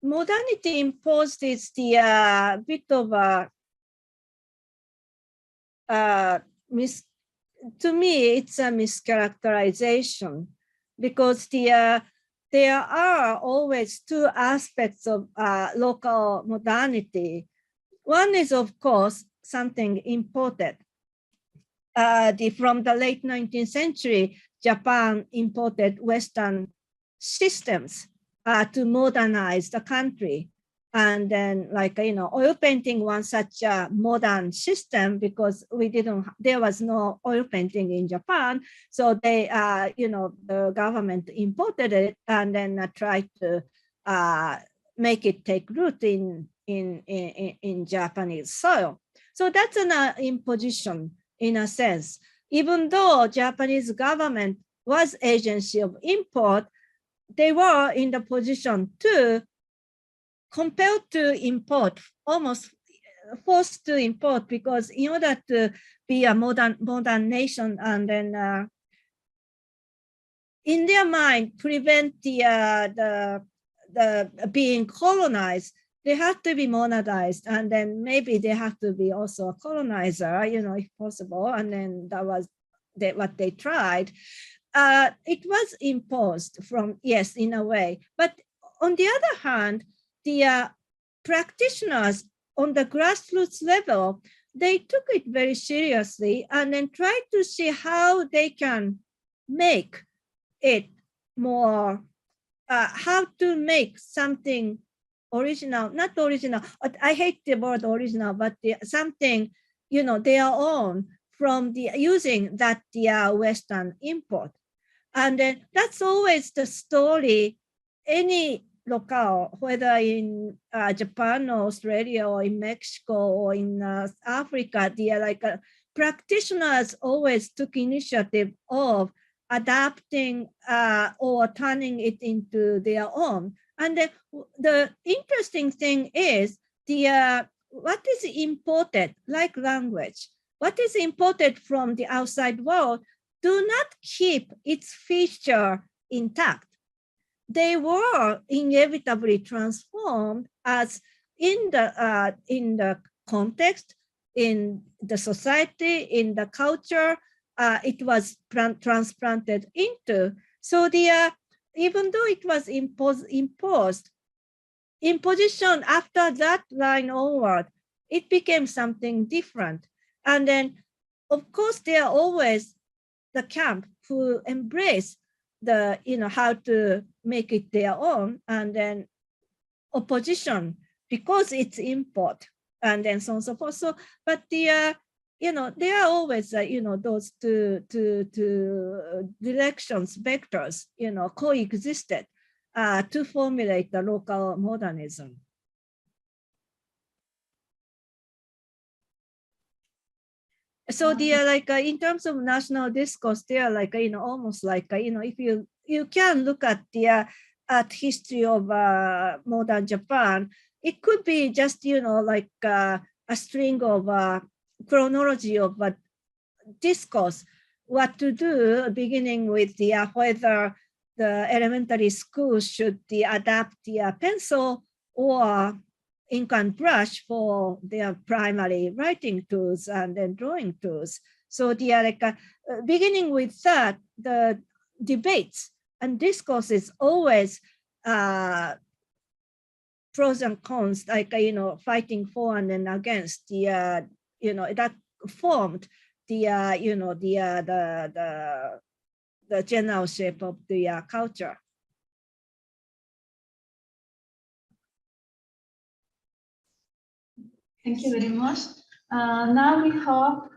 [SPEAKER 4] modernity imposed is the bit of to me, it's a mischaracterization, because there are always two aspects of local modernity. One is, of course, something imported. From the late 19th century, Japan imported Western systems to modernize the country. And then, like, you know, oil painting was such a modern system, because there was no oil painting in Japan. So they, you know, the government imported it and then tried to make it take root in Japanese soil. So that's an imposition in a sense. Even though Japanese government was agency of import, they were in the position to compelled to import, almost forced to import, because in order to be a modern nation, and then in their mind prevent the being colonized, they have to be modernized, and then maybe they have to be also a colonizer, you know, if possible. And then that was what they tried. It was imposed from, yes, in a way. But on the other hand, practitioners on the grassroots level, they took it very seriously and then tried to see how they can make it more, how to make something original, not original, I hate the word original, but something, their own from using that Western import. And then that's always the story, any locale, whether in Japan or Australia or in Mexico or in Africa, practitioners always took initiative of adapting or turning it into their own. And the interesting thing is what is imported, like language, what is imported from the outside world do not keep its feature intact. They were inevitably transformed as in the context, in the society, in the culture, it was transplanted into. So even though it was imposed, imposition after that line onward, it became something different. And then, of course, there are always the camp who embrace the, how to make it their own, and then opposition because it's import, and then so on and so forth. So, but there are always, those two directions, vectors, coexisted to formulate the local modernism. So in terms of national discourse, they are almost if you can look at the art history of modern Japan, it could be just, a string of chronology of discourse, what to do, beginning with whether the elementary schools should adapt the pencil or ink and brush for their primary writing tools and then drawing tools. So beginning with that, the debates and discourses always pros and cons, fighting for and then against that formed the general shape of the culture.
[SPEAKER 1] Thank you very much. Now we have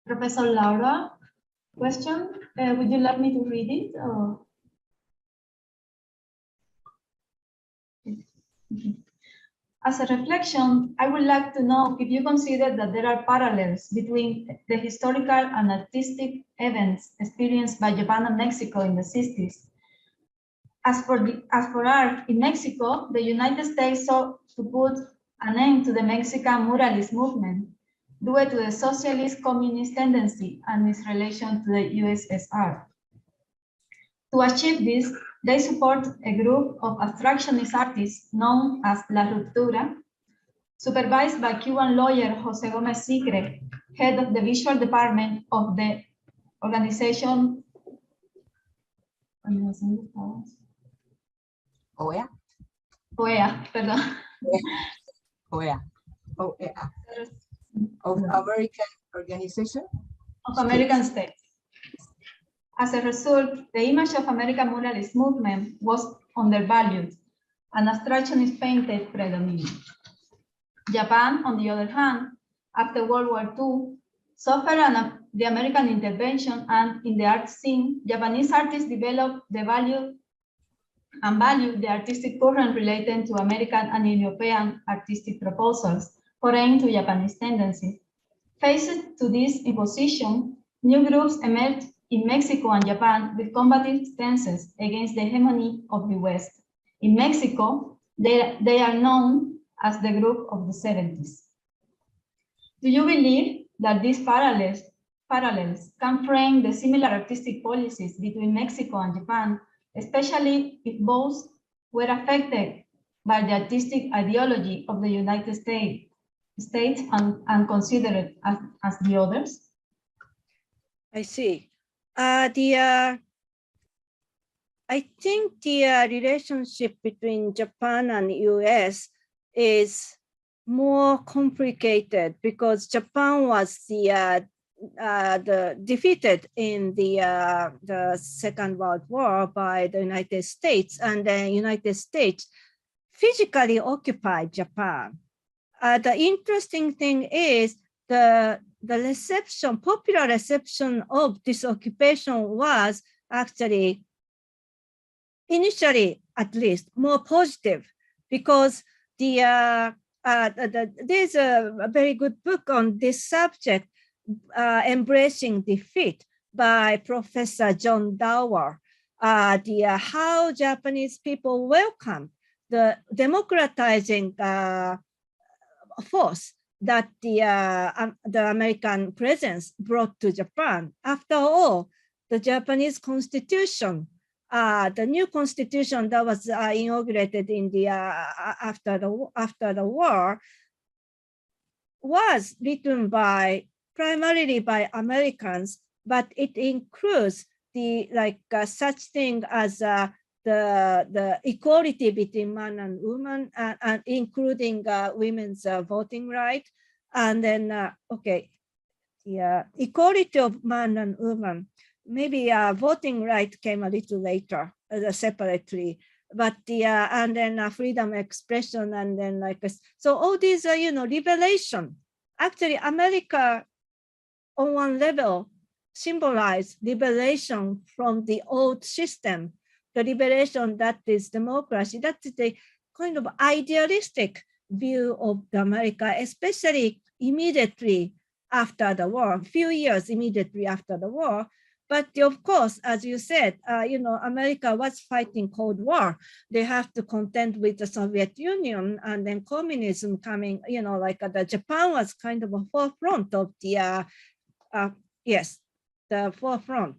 [SPEAKER 1] Professor Laura question. Would you like me to read it? Or? As a reflection, I would like to know if you consider that there are parallels between the historical and artistic events experienced by Japan and Mexico in the 60s. As for art in Mexico, the United States sought to put an end to the Mexican muralist movement due to the socialist communist tendency and its relation to the USSR. To achieve this, they support a group of abstractionist artists known as La Ruptura, supervised by Cuban lawyer Jose Gomez Sicre, head of the visual department of the organization
[SPEAKER 5] OEA.
[SPEAKER 1] OEA, perdón.
[SPEAKER 5] OEA. OEA. Of American Organization?
[SPEAKER 1] Of American States. As a result, the image of American muralist movement was undervalued and abstractionist painted predominant. Japan, on the other hand, after World War II, suffered the American intervention, and in the art scene, Japanese artists developed the value the artistic current related to American and European artistic proposals foreign to Japanese tendencies. Faced to this imposition, new groups emerged in Mexico and Japan with combative stances against the hegemony of the West. In Mexico, they are known as the group of the 70s. Do you believe that these parallels can frame the similar artistic policies between Mexico and Japan, especially if both were affected by the artistic ideology of the United States and considered as the others?
[SPEAKER 4] I see. I think the relationship between Japan and US is more complicated because Japan was the defeated in the Second World War by the United States, and the United States physically occupied Japan. The interesting thing is the reception, popular reception of this occupation was actually, initially at least, more positive, because there's a very good book on this subject, Embracing Defeat, by Professor John Dower, how Japanese people welcome the democratizing force that the American presence brought to Japan. After all, the Japanese Constitution, the new constitution that was inaugurated in the after the war, was written primarily by Americans, but it includes the such thing as the equality between man and woman, and including women's voting right, and then equality of man and woman. Maybe voting right came a little later, separately, but and then freedom of expression, and then so all these liberation. Actually, America, on one level, symbolized liberation from the old system, the liberation that is democracy. That's the kind of idealistic view of America, especially immediately after the war, a few years immediately after the war. But of course, as you said, America was fighting Cold War. They have to contend with the Soviet Union, and then communism coming, the Japan was kind of a forefront of the, the forefront,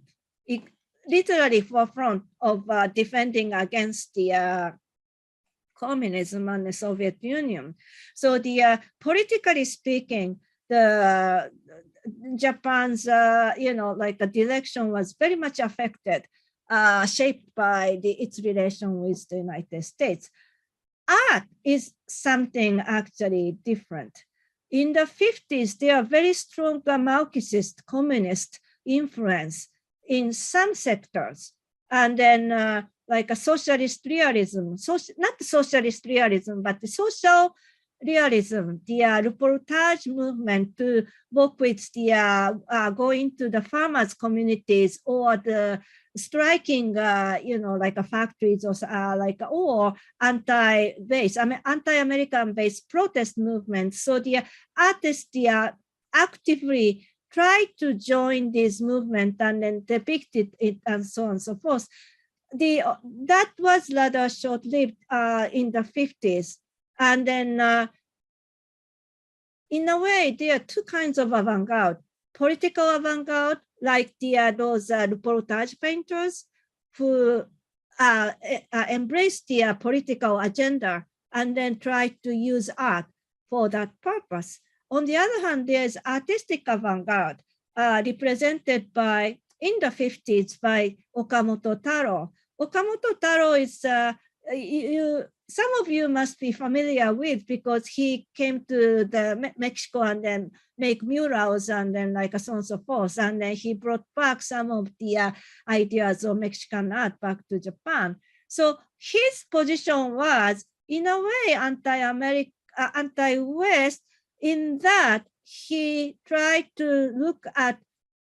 [SPEAKER 4] literally forefront of defending against the communism and the Soviet Union. So the politically speaking, the Japan's the direction was very much affected, shaped by its relation with the United States. Art is something actually different. In the 50s, there are very strong Marxist communist influence in some sectors, and then like a socialist realism, not socialist realism, but the social realism, the reportage movement to work with the going to the farmers' communities, or the striking, factories, or anti-American based protest movements. So the artists actively try to join this movement and then depicted it, and so on and so forth. That was rather short-lived in the 50s. And then in a way, there are two kinds of avant-garde. Political avant-garde, like those reportage painters who embrace the political agenda and then try to use art for that purpose. On the other hand, there's artistic avant-garde represented by, in the 50s, by Okamoto Taro. Okamoto Taro is, some of you must be familiar with, because he came to the Mexico and then make murals and then so on and so forth. And then he brought back some of the ideas of Mexican art back to Japan. So his position was, in a way, anti-West, in that he tried to look at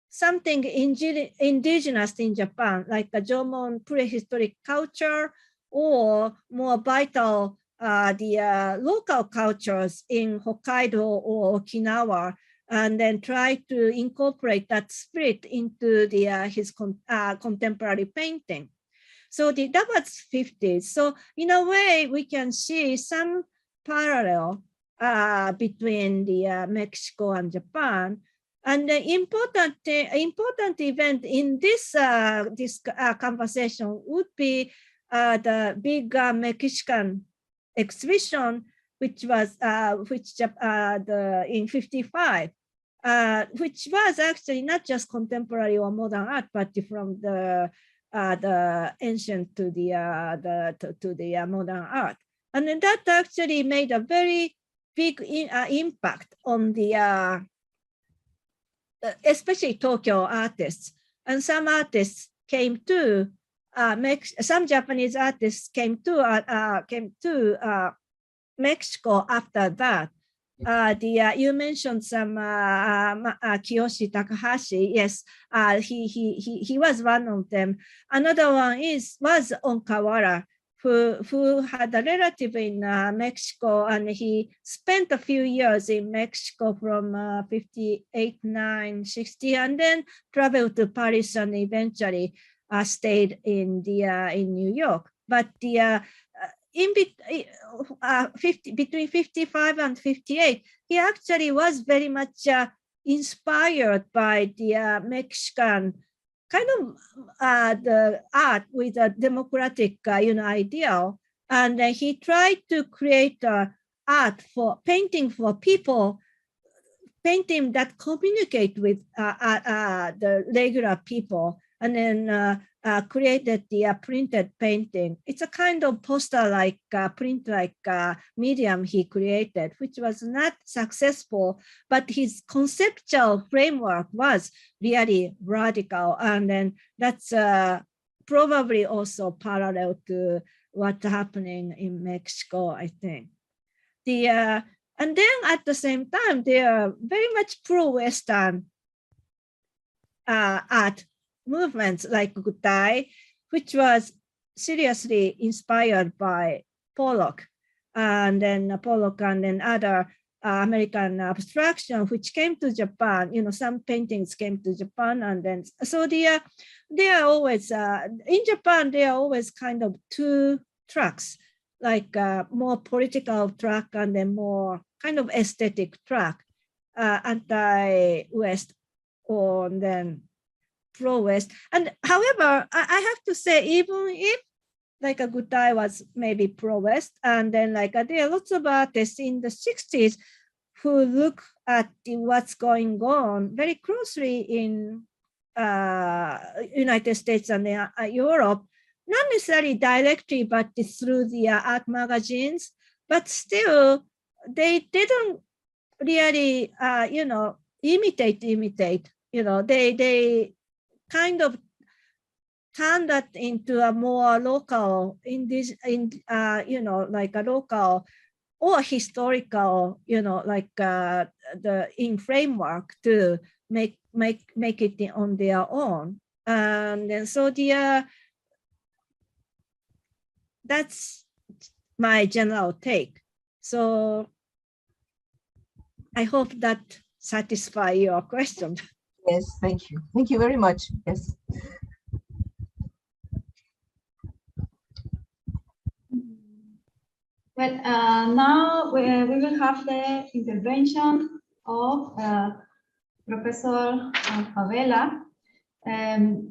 [SPEAKER 4] something indigenous in Japan, like the Jomon prehistoric culture, or more vital, the local cultures in Hokkaido or Okinawa, and then try to incorporate that spirit into his contemporary painting. So that was 50s. So in a way, we can see some parallel between the Mexico and Japan. And the important event in this conversation would be the big Mexican exhibition, which was in 55, which was actually not just contemporary or modern art, but from the the ancient to the modern art. And then that actually made a very big impact on the especially Tokyo artists. And some artists came to some Japanese artists came to Mexico after that. You mentioned some Kiyoshi Takahashi. Yes, he was one of them. Another one was Onkawara, who had a relative in Mexico, and he spent a few years in Mexico from 58, 9, 60, and then traveled to Paris and eventually stayed in New York. But between 55 and 58, he actually was very much inspired by the Mexican kind of the art with a democratic ideal, and he tried to create art for painting for people, painting that communicate with the regular people, and then created the printed painting. It's a kind of poster-like, print-like medium he created, which was not successful, but his conceptual framework was really radical. And then that's probably also parallel to what's happening in Mexico, I think. And then at the same time, they are very much pro-Western art movements like Gutai, which was seriously inspired by Pollock, and then other American abstraction, which came to Japan. Some paintings came to Japan, and then so they are always in Japan. They are always kind of two tracks, like more political track and then more kind of aesthetic track, anti-West or then pro-West. And however, I have to say, even if like a Gutai was maybe pro-West, and then like there are lots of artists in the 60s who look at what's going on very closely in United States and Europe, not necessarily directly, but through the art magazines, but still they didn't really, imitate. They kind of turn that into a more local, like a local or historical, like in framework to make it on their own. And then so that's my general take. So I hope that satisfies your question.
[SPEAKER 5] Yes, thank you. Thank you very much. Yes.
[SPEAKER 1] Well, now we will have the intervention of Professor Favela.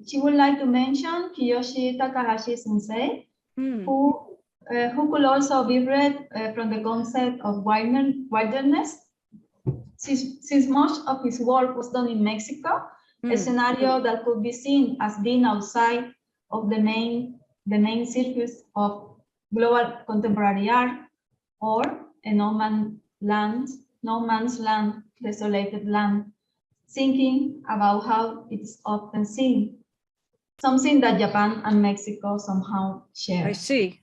[SPEAKER 1] She would like to mention Kiyoshi Takahashi sensei, who could also be read from the concept of wilderness. Since much of his work was done in Mexico, a scenario that could be seen as being outside of the main circus of global contemporary art, or a no man's land, desolated land, thinking about how it's often seen, something that Japan and Mexico somehow share.
[SPEAKER 4] I see.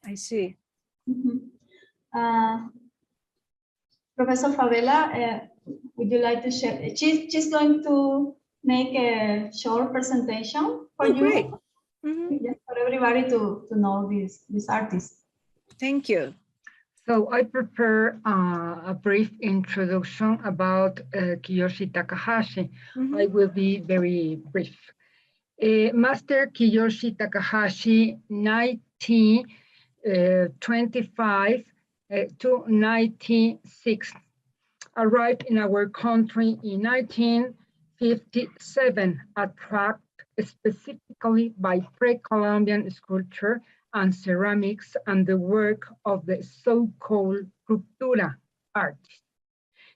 [SPEAKER 1] Professor Favela, would you like to share? She's going to make a short presentation for you.
[SPEAKER 4] Great.
[SPEAKER 1] Just for everybody to know this artist.
[SPEAKER 4] Thank you.
[SPEAKER 6] So I prepare a brief introduction about Kiyoshi Takahashi. I will be very brief. Master Kiyoshi Takahashi, 1925 to 96, arrived in our country in 1957, attracted specifically by pre-Columbian sculpture and ceramics and the work of the so-called Cultura artists.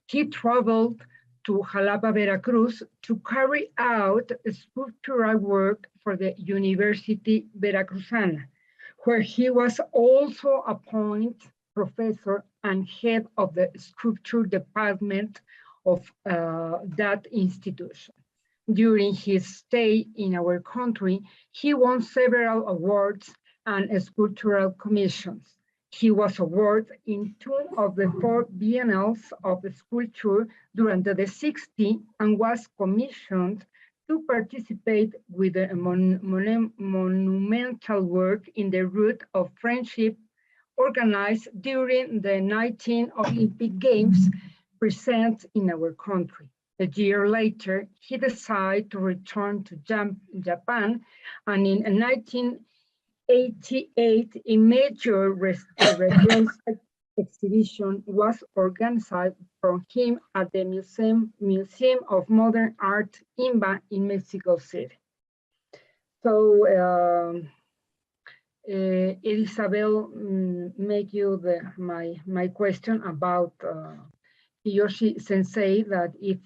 [SPEAKER 6] He traveled to Jalapa, Veracruz, to carry out sculptural work for the University Veracruzana, where he was also appointed professor and head of the sculpture department of that institution. During his stay in our country, he won several awards and sculptural commissions. He was awarded in 2 of the 4 biennials of sculpture during the 60s and was commissioned to participate with the monumental work in the Route of Friendship organized during the 19 Olympic Games present in our country. A year later, he decided to return to Japan, and in 1988, a major exhibition was organized for him at the Museum of Modern Art, INBA, in Mexico City. So, Isabel, make you my question about Kiyoshi Sensei, that if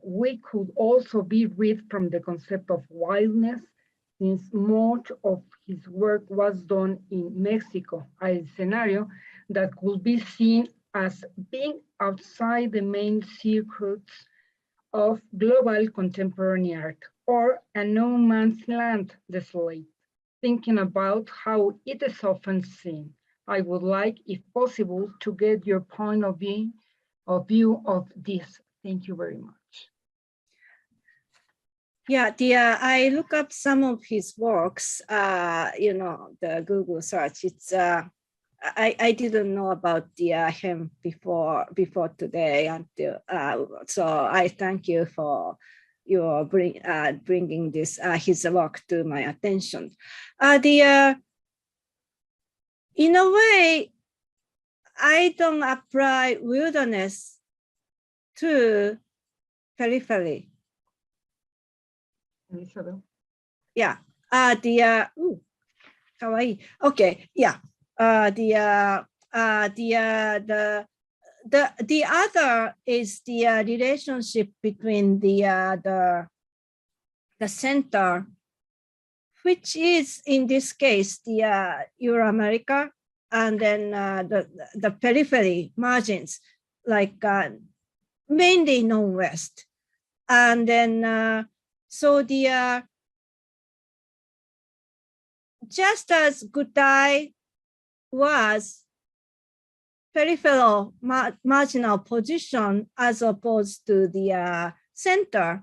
[SPEAKER 6] we could also be rid from the concept of wildness, since much of his work was done in Mexico, a scenario that could be seen as being outside the main circuits of global contemporary art, or a no man's land desolate, thinking about how it is often seen. I would like, if possible, to get your point of view of this. Thank you very much.
[SPEAKER 4] Yeah, I look up some of his works, the Google search. It's I didn't know about him before today, until so I thank you for your bringing this his work to my attention. In a way, I don't apply wilderness to periphery. Yeah. Kawaii. Okay. Yeah. The other is the relationship between the center, which is in this case the Euro-America, and then the periphery margins, like mainly non-West, and then so the just as Gutai was peripheral marginal position as opposed to the center.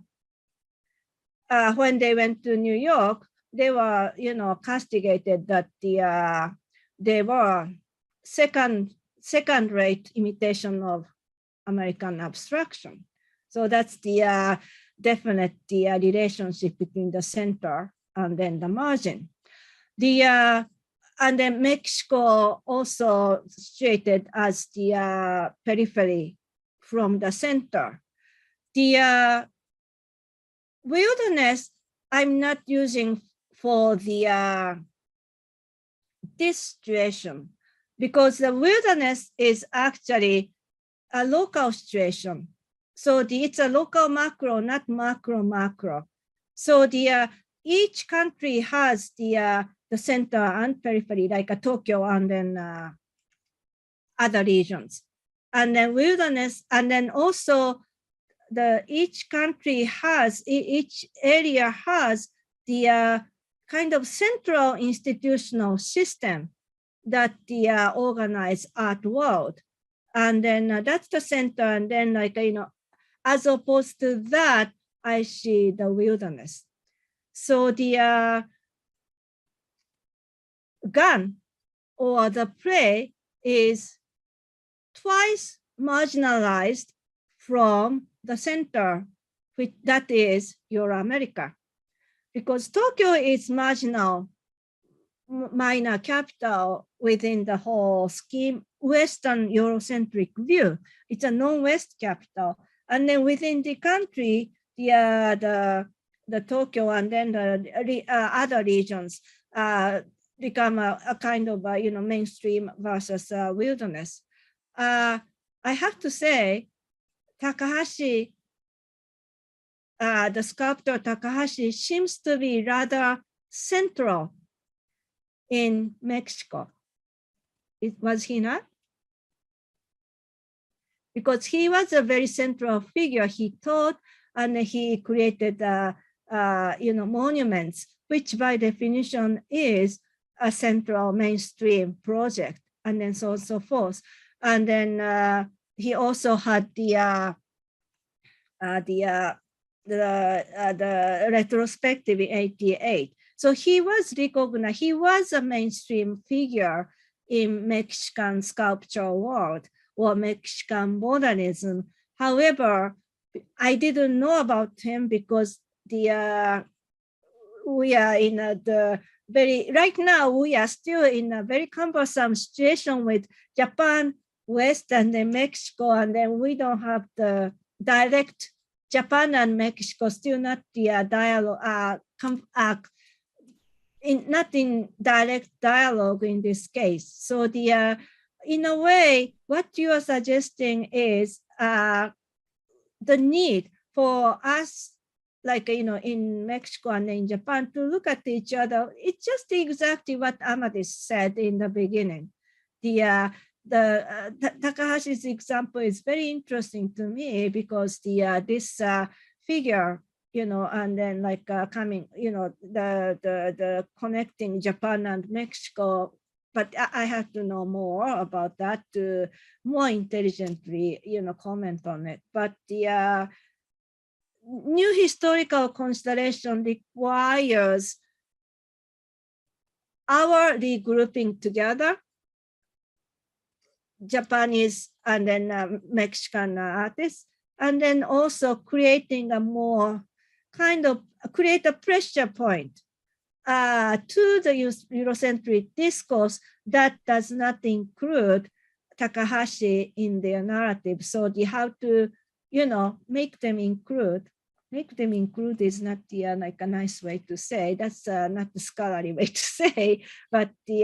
[SPEAKER 4] When they went to New York, they were, castigated that they were second-rate imitation of American abstraction. So that's the definite relationship between the center and then the margin. And then Mexico also situated as the periphery from the center. The wilderness, I'm not using for the this situation, because the wilderness is actually a local situation. So it's a local macro, not macro. So each country has the center and periphery, like Tokyo and then other regions. And then wilderness, and then also each country has, each area has the kind of central institutional system that the organized art world. And then that's the center. And then as opposed to that, I see the wilderness. So the gun or the prey is twice marginalized from the center, which that is Euro-America. Because Tokyo is marginal, minor capital within the whole scheme, Western Eurocentric view. It's a non-West capital. And then within the country, the Tokyo and then the other regions become a kind of mainstream versus wilderness. I have to say, Takahashi the sculptor Takahashi seems to be rather central in Mexico. Was he not? Because he was a very central figure. He taught and he created monuments, which by definition is a central mainstream project, and then so on and so forth. And then he also had the retrospective in '88. So he was recognized. He was a mainstream figure in Mexican sculpture world or Mexican modernism. However, I didn't know about him because we are in right now we are still in a very cumbersome situation with Japan, West, and then Mexico, and then we don't have the direct Japan and Mexico still not the dialogue, not in direct dialogue in this case. So in a way, what you are suggesting is the need for us, like, in Mexico and in Japan, to look at each other. It's just exactly what Amadis said in the beginning. Takahashi's example is very interesting to me because this figure, and then like coming, the connecting Japan and Mexico. But I have to know more about that to more intelligently, comment on it. But the new historical constellation requires our regrouping together, Japanese and then Mexican artists, and then also creating a more create a pressure point to the Eurocentric discourse that does not include Takahashi in their narrative. So you have to, make them include. Make them include is not like a nice way to say. That's not the scholarly way to say. But we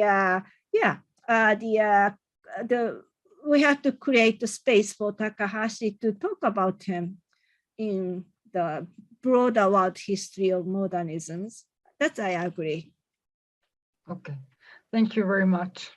[SPEAKER 4] have to create a space for Takahashi to talk about him in the broader world history of modernisms. That I agree.
[SPEAKER 6] Okay, thank you very much.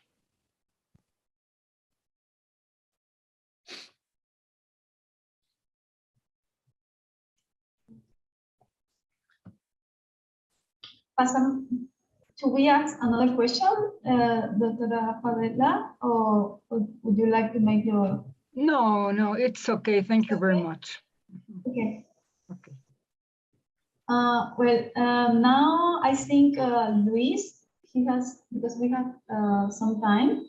[SPEAKER 1] Should we ask another question, Dr. Favela, or would you like to make your?
[SPEAKER 6] No, it's okay. Thank you very much.
[SPEAKER 1] Okay.
[SPEAKER 6] Okay.
[SPEAKER 1] Now I think Luis, because we have some time,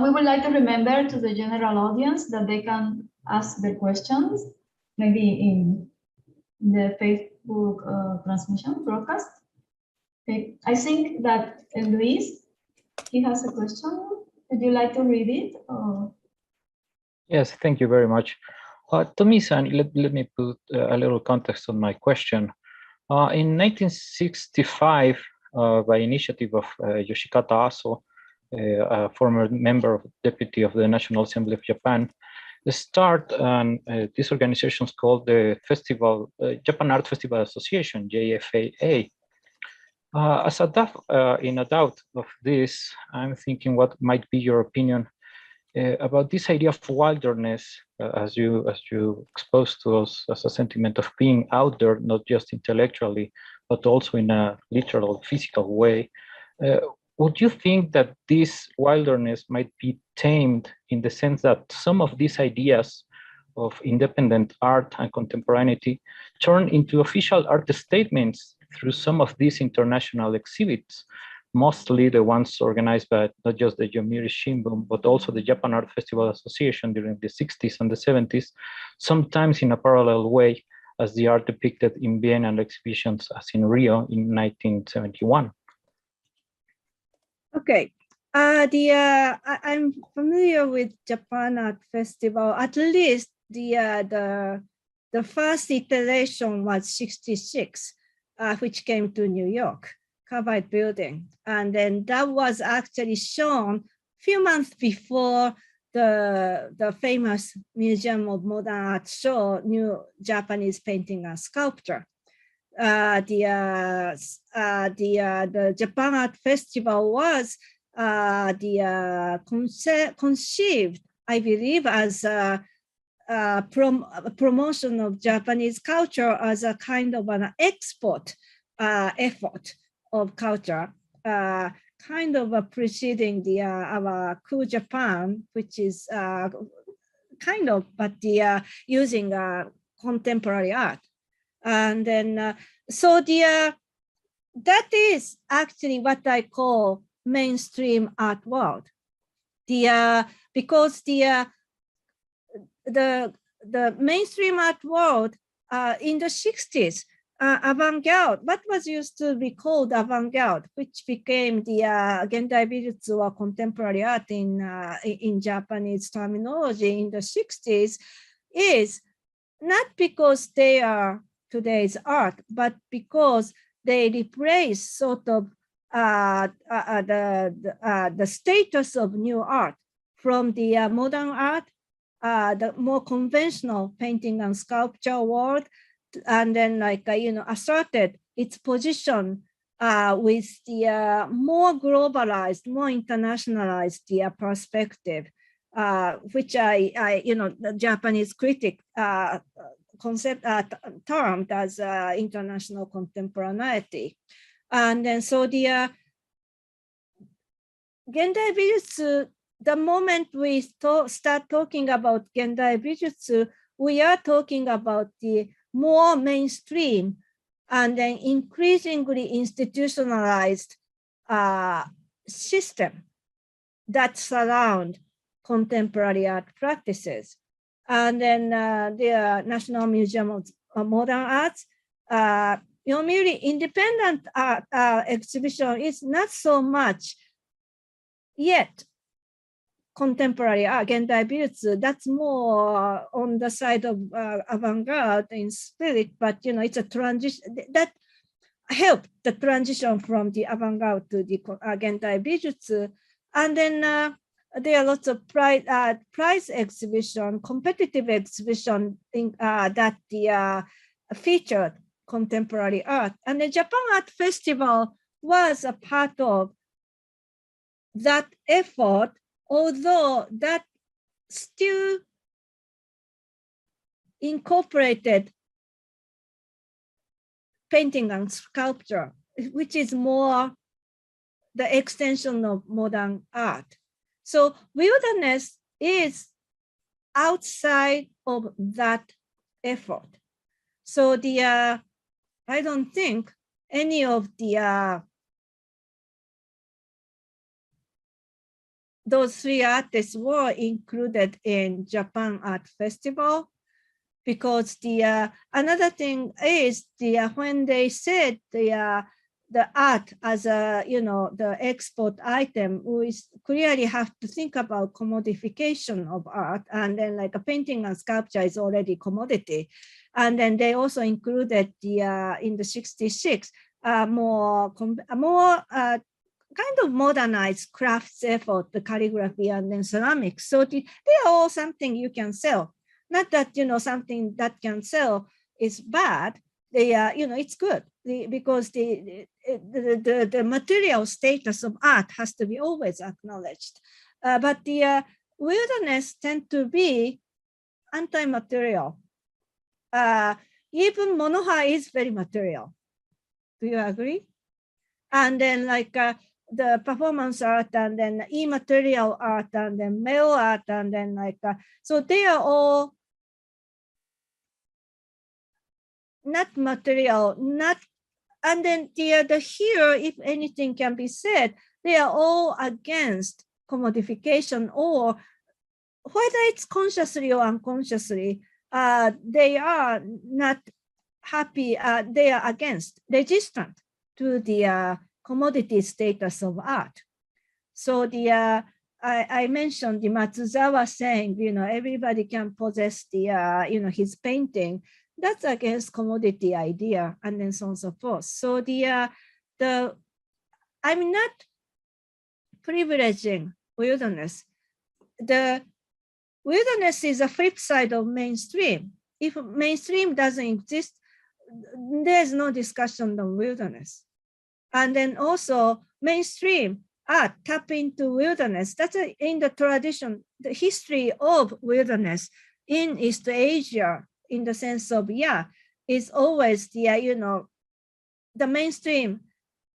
[SPEAKER 1] we would like to remember to the general audience that they can ask their questions, maybe in the Facebook transmission broadcast. Okay. I think that Luis, he has a question. Would you like to read it? Or?
[SPEAKER 7] Yes, thank you very much. Tomii-san, let me put a little context on my question. In 1965, by initiative of Yoshikata Aso, a former member of deputy of the National Assembly of Japan, start this organization is called the Japan Art Festival Association, JFAA. In a doubt of this, I'm thinking what might be your opinion about this idea of wilderness, as you exposed to us as a sentiment of being out there, not just intellectually, but also in a literal, physical way. Would you think that this wilderness might be tamed in the sense that some of these ideas of independent art and contemporaneity turn into official art statements through some of these international exhibits, mostly the ones organized by not just the Yomiuri Shimbun, but also the Japan Art Festival Association during the 60s and the 70s, sometimes in a parallel way as the art depicted in Biennial exhibitions as in Rio in 1971.
[SPEAKER 4] Okay, I'm familiar with Japan Art Festival. At least the first iteration was 66, which came to New York, covered building. And then that was actually shown a few months before the famous Museum of Modern Art show, New Japanese Painting and Sculpture. The Japan Art Festival was conceived, I believe, as a promotion of Japanese culture as a kind of an export effort of culture, kind of preceding our Cool Japan, which is kind of, but using contemporary art. And then, so that is actually what I call mainstream art world. Because the mainstream art world in the 60s, avant-garde, what was used to be called avant-garde, which became the Gendai Bijutsu or contemporary art in Japanese terminology in the 60s, is not because they are today's art, but because they replace sort of the status of new art from the modern art, the more conventional painting and sculpture world, and then asserted its position with the more globalized, more internationalized perspective, which the Japanese critic termed as international contemporaneity. And then so the Gendai Bijutsu, the moment we start talking about Gendai Bijutsu, we are talking about the more mainstream and then increasingly institutionalized system that surround contemporary art practices. And then the National Museum of Modern Arts, Yomiuri independent art exhibition is not so much yet contemporary art, Gendai Bijutsu, that's more on the side of avant-garde in spirit, but it's a transition that helped the transition from the avant-garde to the Gendai Bijutsu. And then there are lots of prize exhibition, competitive exhibition that featured contemporary art. And the Japan Art Festival was a part of that effort, although that still incorporated painting and sculpture, which is more the extension of modern art. So wilderness is outside of that effort. So I don't think any of those three artists were included in Japan Art Festival, because another thing is when they said the art as a the export item, we clearly have to think about commodification of art, and then like a painting and sculpture is already commodity, and then they also included in the 66 more kind of modernized crafts effort, the calligraphy and then ceramics. So they are all something you can sell. Not that, something that can sell is bad. They are, it's good because the material status of art has to be always acknowledged. But the wilderness tend to be anti-material. Even monoha is very material. Do you agree? And then like the performance art, and then immaterial art, and then male art, and then like so they are all not material, not, and then the here, if anything can be said, they are all against commodification, or whether it's consciously or unconsciously, they are not happy, they are against, resistant to the commodity status of art. So I mentioned the Matsuzawa saying, everybody can possess the, his painting. That's against commodity idea, and then so on and so forth. So I'm not privileging wilderness. The wilderness is a flip side of mainstream. If mainstream doesn't exist, there's no discussion on wilderness. And then also mainstream art tap into wilderness. That's in the tradition, the history of wilderness in East Asia, in the sense of, is always the, the mainstream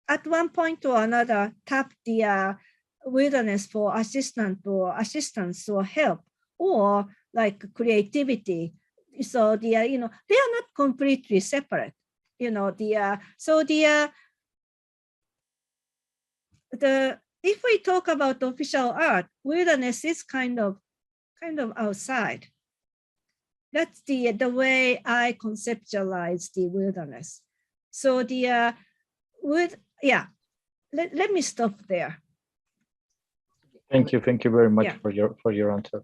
[SPEAKER 4] at one point or another tap the wilderness for assistance or help, or like creativity. So they are not completely separate. If we talk about official art, wilderness is kind of outside. That's the way I conceptualize the wilderness. So let me stop there.
[SPEAKER 7] Thank you very much for your answer.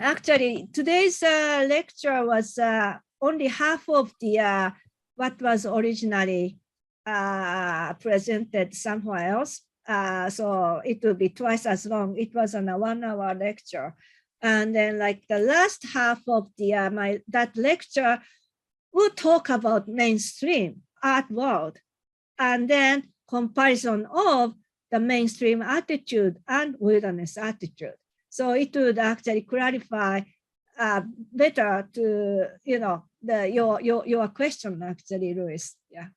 [SPEAKER 4] Actually, today's lecture was only half of the what was originally presented somewhere else. So it will be twice as long. It was on a 1-hour lecture. And then like the last half of the that lecture will talk about mainstream art world, and then comparison of the mainstream attitude and wilderness attitude. So it would actually clarify better to your question actually, Luis. Yeah.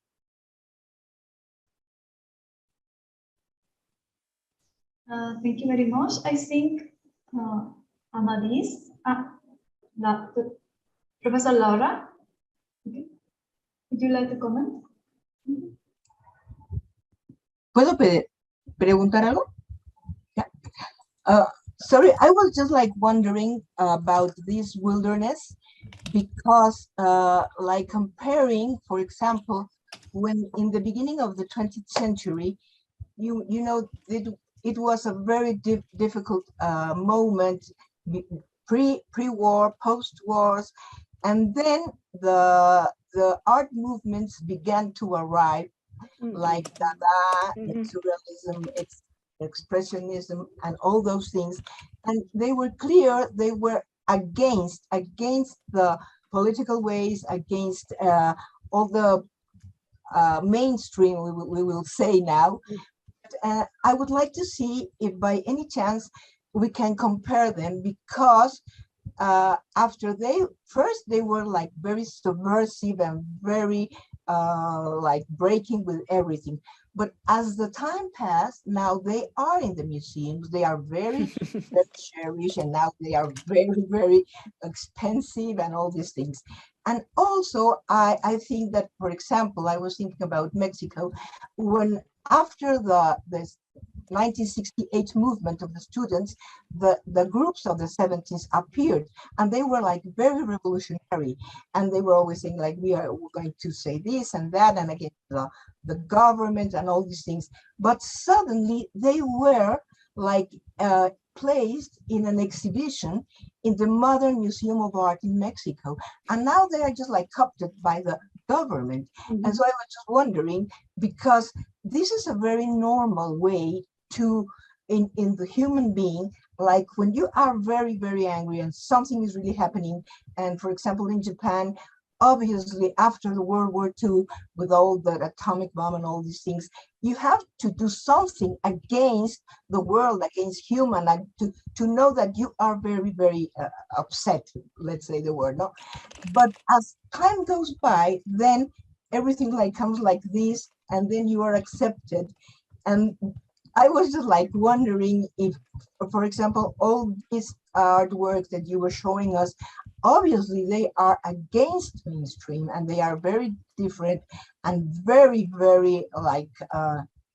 [SPEAKER 1] Thank you very much. I think Amadis, Professor Laura, okay. Would you like to comment?
[SPEAKER 5] ¿Puedo preguntar algo? Yeah. Sorry, I was just like wondering about this wilderness because like comparing, for example, when in the beginning of the 20th century, it was a very difficult moment, pre-war, post-wars, and then the art movements began to arrive, like Dada, Surrealism, Expressionism, and all those things, and they were clear they were against the political ways, against all the mainstream, we will say now. I would like to see if by any chance we can compare them, because after they were like very subversive and very like breaking with everything. But as the time passed, now they are in the museums, they are very, very cherished, and now they are very, very expensive and all these things. And also, I think that, for example, I was thinking about Mexico, when after the 1968 movement of the students, the groups of the 70s appeared, and they were like very revolutionary, and they were always saying like, we're going to say this and that, and against the government and all these things. But suddenly they were like placed in an exhibition in the Modern Museum of Art in Mexico, and now they are just like coopted by the government. And so I was just wondering, because this is a very normal way to in the human being, like when you are very, very angry and something is really happening, and for example in Japan, obviously after the World War II, with all the atomic bomb and all these things, you have to do something against the world, against human, and to know that you are very, very upset, let's say the word, no? But as time goes by, then everything like comes like this, and then you are accepted. And I was just like wondering if, for example, all these artworks that you were showing us, obviously they are against mainstream, and they are very different and very, very like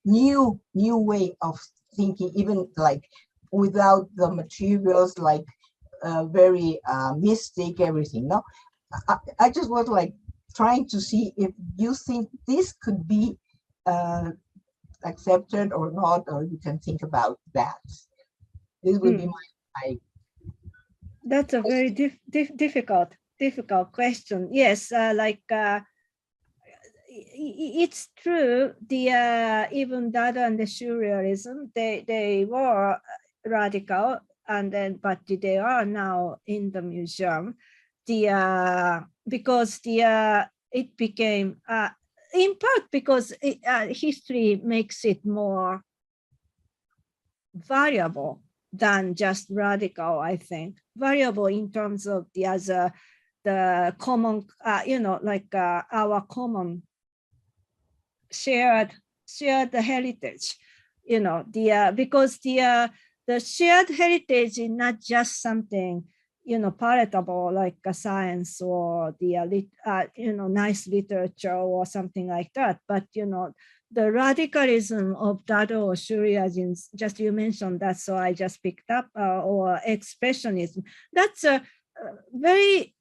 [SPEAKER 5] new way of thinking, even like without the materials, like very mystic, everything. No, I just was like trying to see if you think this could be accepted or not, or you can think about that. This would be my
[SPEAKER 4] That's a very difficult question. Yes, it's true. The even Dada and the Surrealism, they were radical, and then but they are now in the museum. Because it became in part because history makes it more variable than just radical. I think variable in terms of the common, like our common shared heritage, because the shared heritage is not just something, palatable like a science or the nice literature or something like that, but the radicalism of Dada or Surrealism, just you mentioned that, so I just picked up, or expressionism, that's a very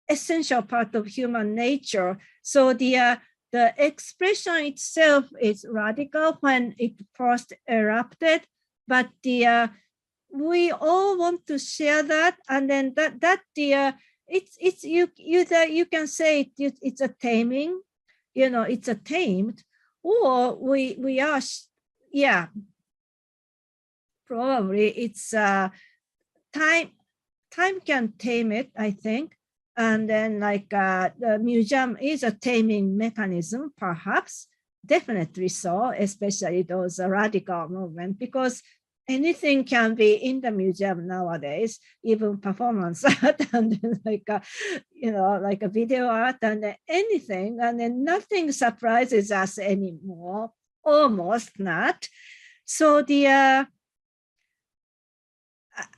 [SPEAKER 4] essential part of human nature. So the expression itself is radical when it first erupted, but we all want to share that, and then it's you can say it's a taming, it's a tamed, or we are, yeah, probably it's time can tame it, I think. And then like the museum is a taming mechanism, perhaps, definitely so, especially those radical movement, because anything can be in the museum nowadays, even performance art, and then like like a video art and anything, and then nothing surprises us anymore, almost not. So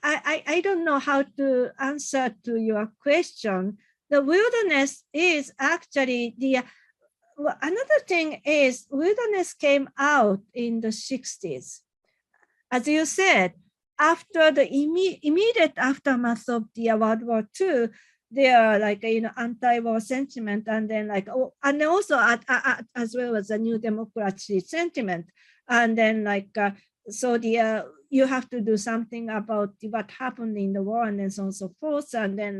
[SPEAKER 4] I don't know how to answer to your question. The wilderness is actually another thing is wilderness came out in the 60s. As you said, after the immediate aftermath of the World War II, there are like anti-war sentiment, and then and also as well as a new democracy sentiment, and then so you have to do something about what happened in the war, and then so on and so forth, and then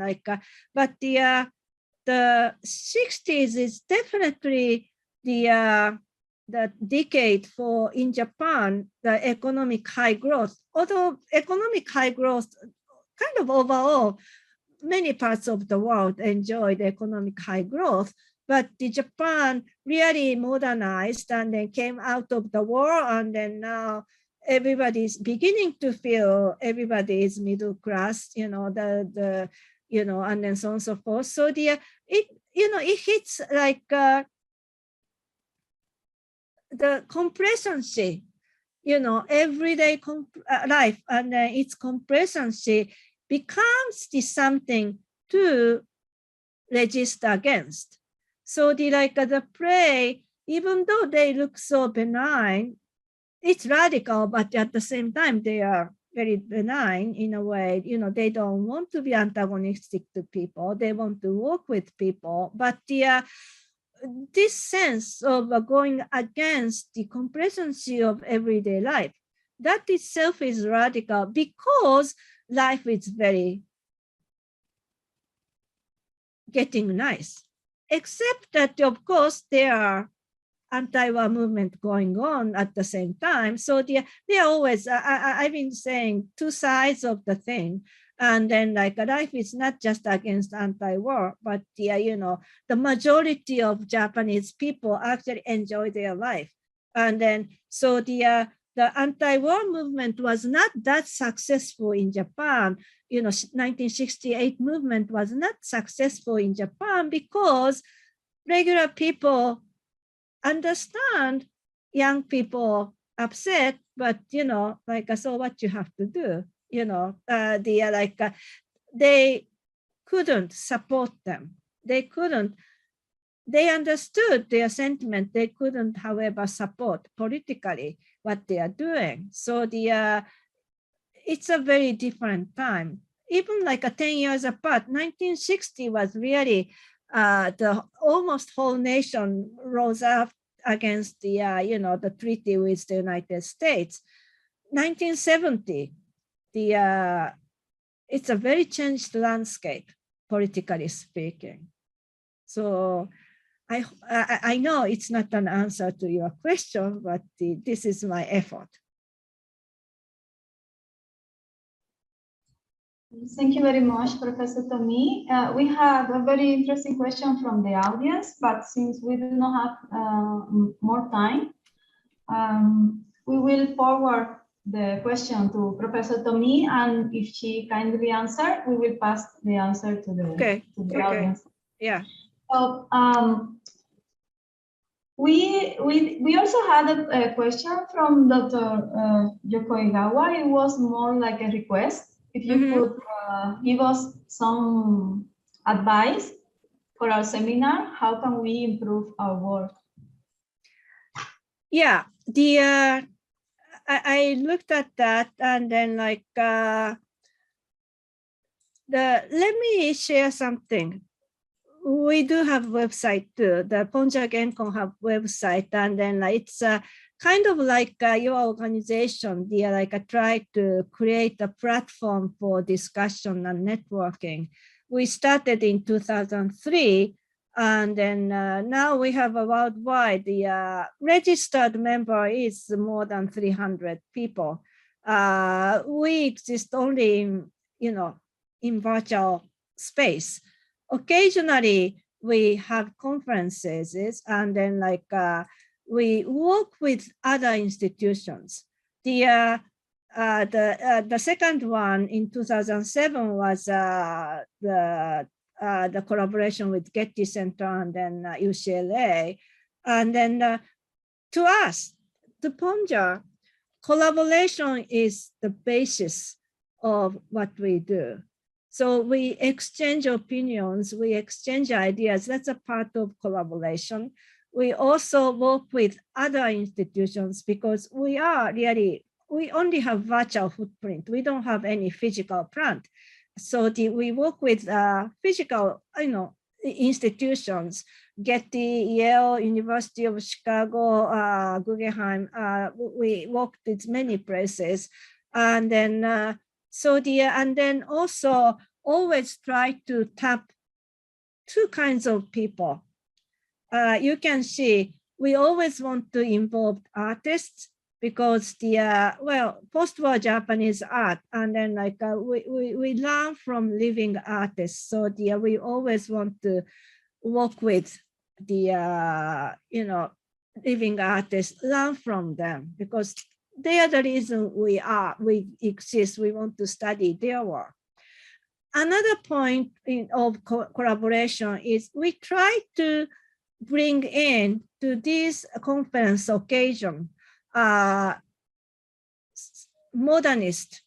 [SPEAKER 4] but the 60s is definitely the decade for, in Japan, the economic high growth. Although economic high growth, kind of overall, many parts of the world enjoyed economic high growth, but the Japan really modernized and then came out of the war, and then now everybody's beginning to feel everybody is middle class, and then so on and so forth. So it hits like the complacency, everyday life, and its complacency becomes something to register against. So the play, even though they look so benign, it's radical, but at the same time they are very benign in a way. They don't want to be antagonistic to people. They want to work with people, but this sense of going against the complacency of everyday life, that itself is radical, because life is very getting nice, except that of course there are anti-war movement going on at the same time. So they are always, I've been saying, two sides of the thing. And then life is not just against anti-war, but the majority of Japanese people actually enjoy their life. And then so the anti-war movement was not that successful in Japan. 1968 movement was not successful in Japan because regular people understand young people upset, but so what you have to do? They couldn't support them. They understood their sentiment. They couldn't, however, support politically what they are doing. So it's a very different time. Even 10 years apart, 1960 was really the almost whole nation rose up against the treaty with the United States. 1970, it's a very changed landscape, politically speaking. So I know it's not an answer to your question, but this is my effort.
[SPEAKER 1] Thank you very much, Professor Tomii. We have a very interesting question from the audience, but since we do not have more time, we will forward the question to Professor Tomii, and if she kindly answer, we will pass the answer to the, audience.
[SPEAKER 4] Yeah.
[SPEAKER 1] So we also had a question from Dr. Yokoigawa. It was more like a request. If you could give us some advice for our seminar, how can we improve our work?
[SPEAKER 4] Yeah, I looked at that, and then like let me share something. We do have website too. The Ponja Genkon have website, and then it's kind of like your organization. They like try to create a platform for discussion and networking. We started in 2003, and then now we have a worldwide. The registered member is more than 300 people. We exist only in, in virtual space. Occasionally, we have conferences, and then like we work with other institutions. The second one in 2007 was the collaboration with Getty Center and then UCLA, and then to us, to Ponja, collaboration is the basis of what we do. So we exchange opinions, we exchange ideas. That's a part of collaboration. We also work with other institutions because we only have virtual footprint. We don't have any physical plant. So we work with physical, institutions, Getty, Yale, University of Chicago, Guggenheim. We worked with many places, and then and then also always try to tap two kinds of people. You can see we always want to involve artists because post-war Japanese art, and then like we learn from living artists. So we always want to work with the living artists, learn from them, because they are the reason we exist. We want to study their work. Another point of collaboration is we try to bring in to this conference occasion modernist,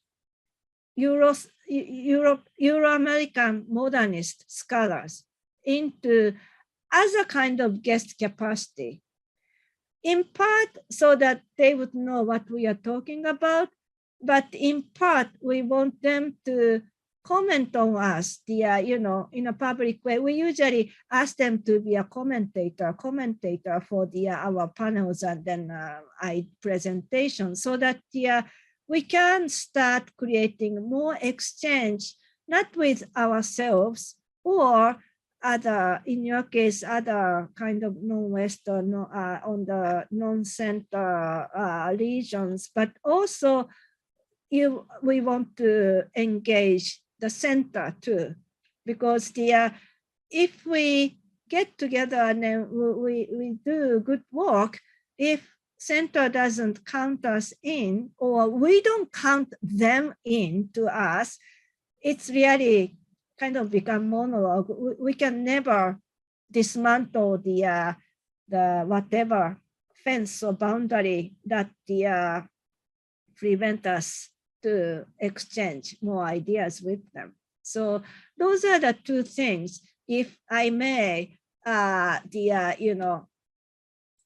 [SPEAKER 4] Euro-American modernist scholars into as a kind of guest capacity. In part so that they would know what we are talking about, but in part we want them to comment on us, in a public way. We usually ask them to be a commentator for our panels and then presentation, so that we can start creating more exchange, not with ourselves or other, in your case, other kind of non-Western, on the non-center regions, but also we want to engage the center too, because if we get together and then we do good work, if center doesn't count us in, or we don't count them in to us, it's really kind of become monologue. We can never dismantle the whatever fence or boundary that prevent us to exchange more ideas with them. So those are the two things, if I may,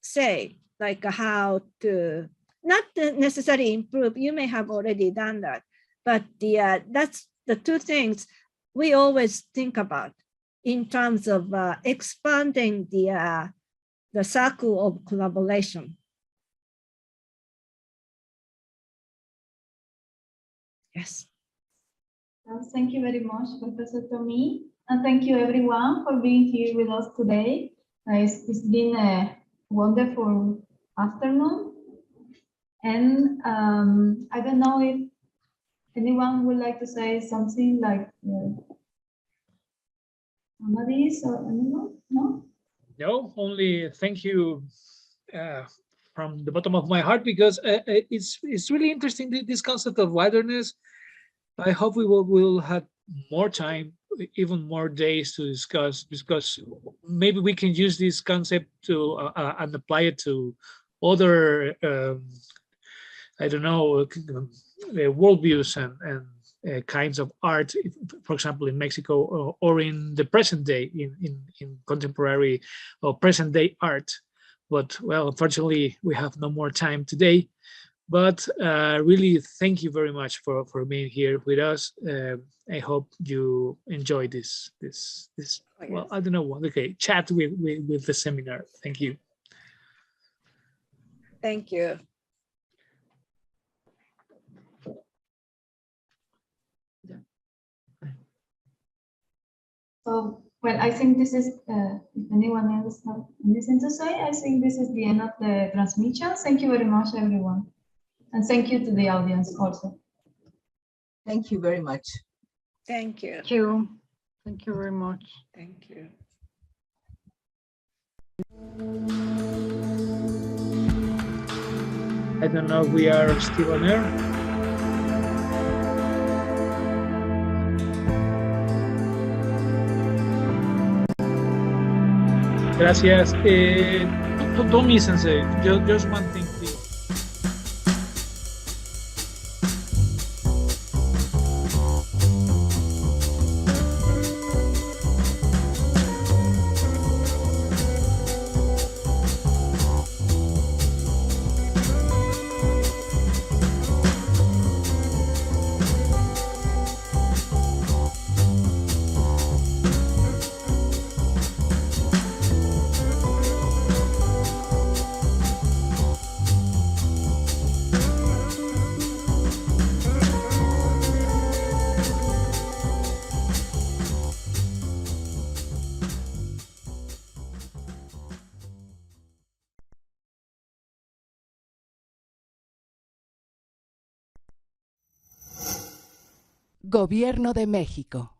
[SPEAKER 4] say like how to not necessarily improve. You may have already done that, but that's the two things we always think about in terms of expanding the circle of collaboration. Yes.
[SPEAKER 1] Thank you very much, Professor Tomii, and thank you everyone for being here with us today. It's been a wonderful afternoon. And I don't know if anyone would like to say something like Amadis or anyone? No?
[SPEAKER 3] No, only thank you from the bottom of my heart, because it's really interesting, this concept of wilderness. I hope we will have more time, even more days to discuss, because maybe we can use this concept to and apply it to other I don't know, worldviews and kinds of art, for example, in Mexico, or in the present day, in contemporary or present day art. But well, unfortunately, we have no more time today. But really, thank you very much for being here with us. I hope you enjoy this well, I don't know, okay, chat with the seminar. Thank you.
[SPEAKER 4] Thank you.
[SPEAKER 1] So, well, I think this is, if anyone else has anything to say, I think this is the end of the transmission. Thank you very much, everyone. And thank you to the audience also.
[SPEAKER 5] Thank you very much.
[SPEAKER 4] Thank you.
[SPEAKER 6] Thank you. Thank you very much.
[SPEAKER 4] Thank you.
[SPEAKER 3] I don't know if we are still on air. Gracias. Tomii sensei, just one thing, please.
[SPEAKER 8] Gobierno de México.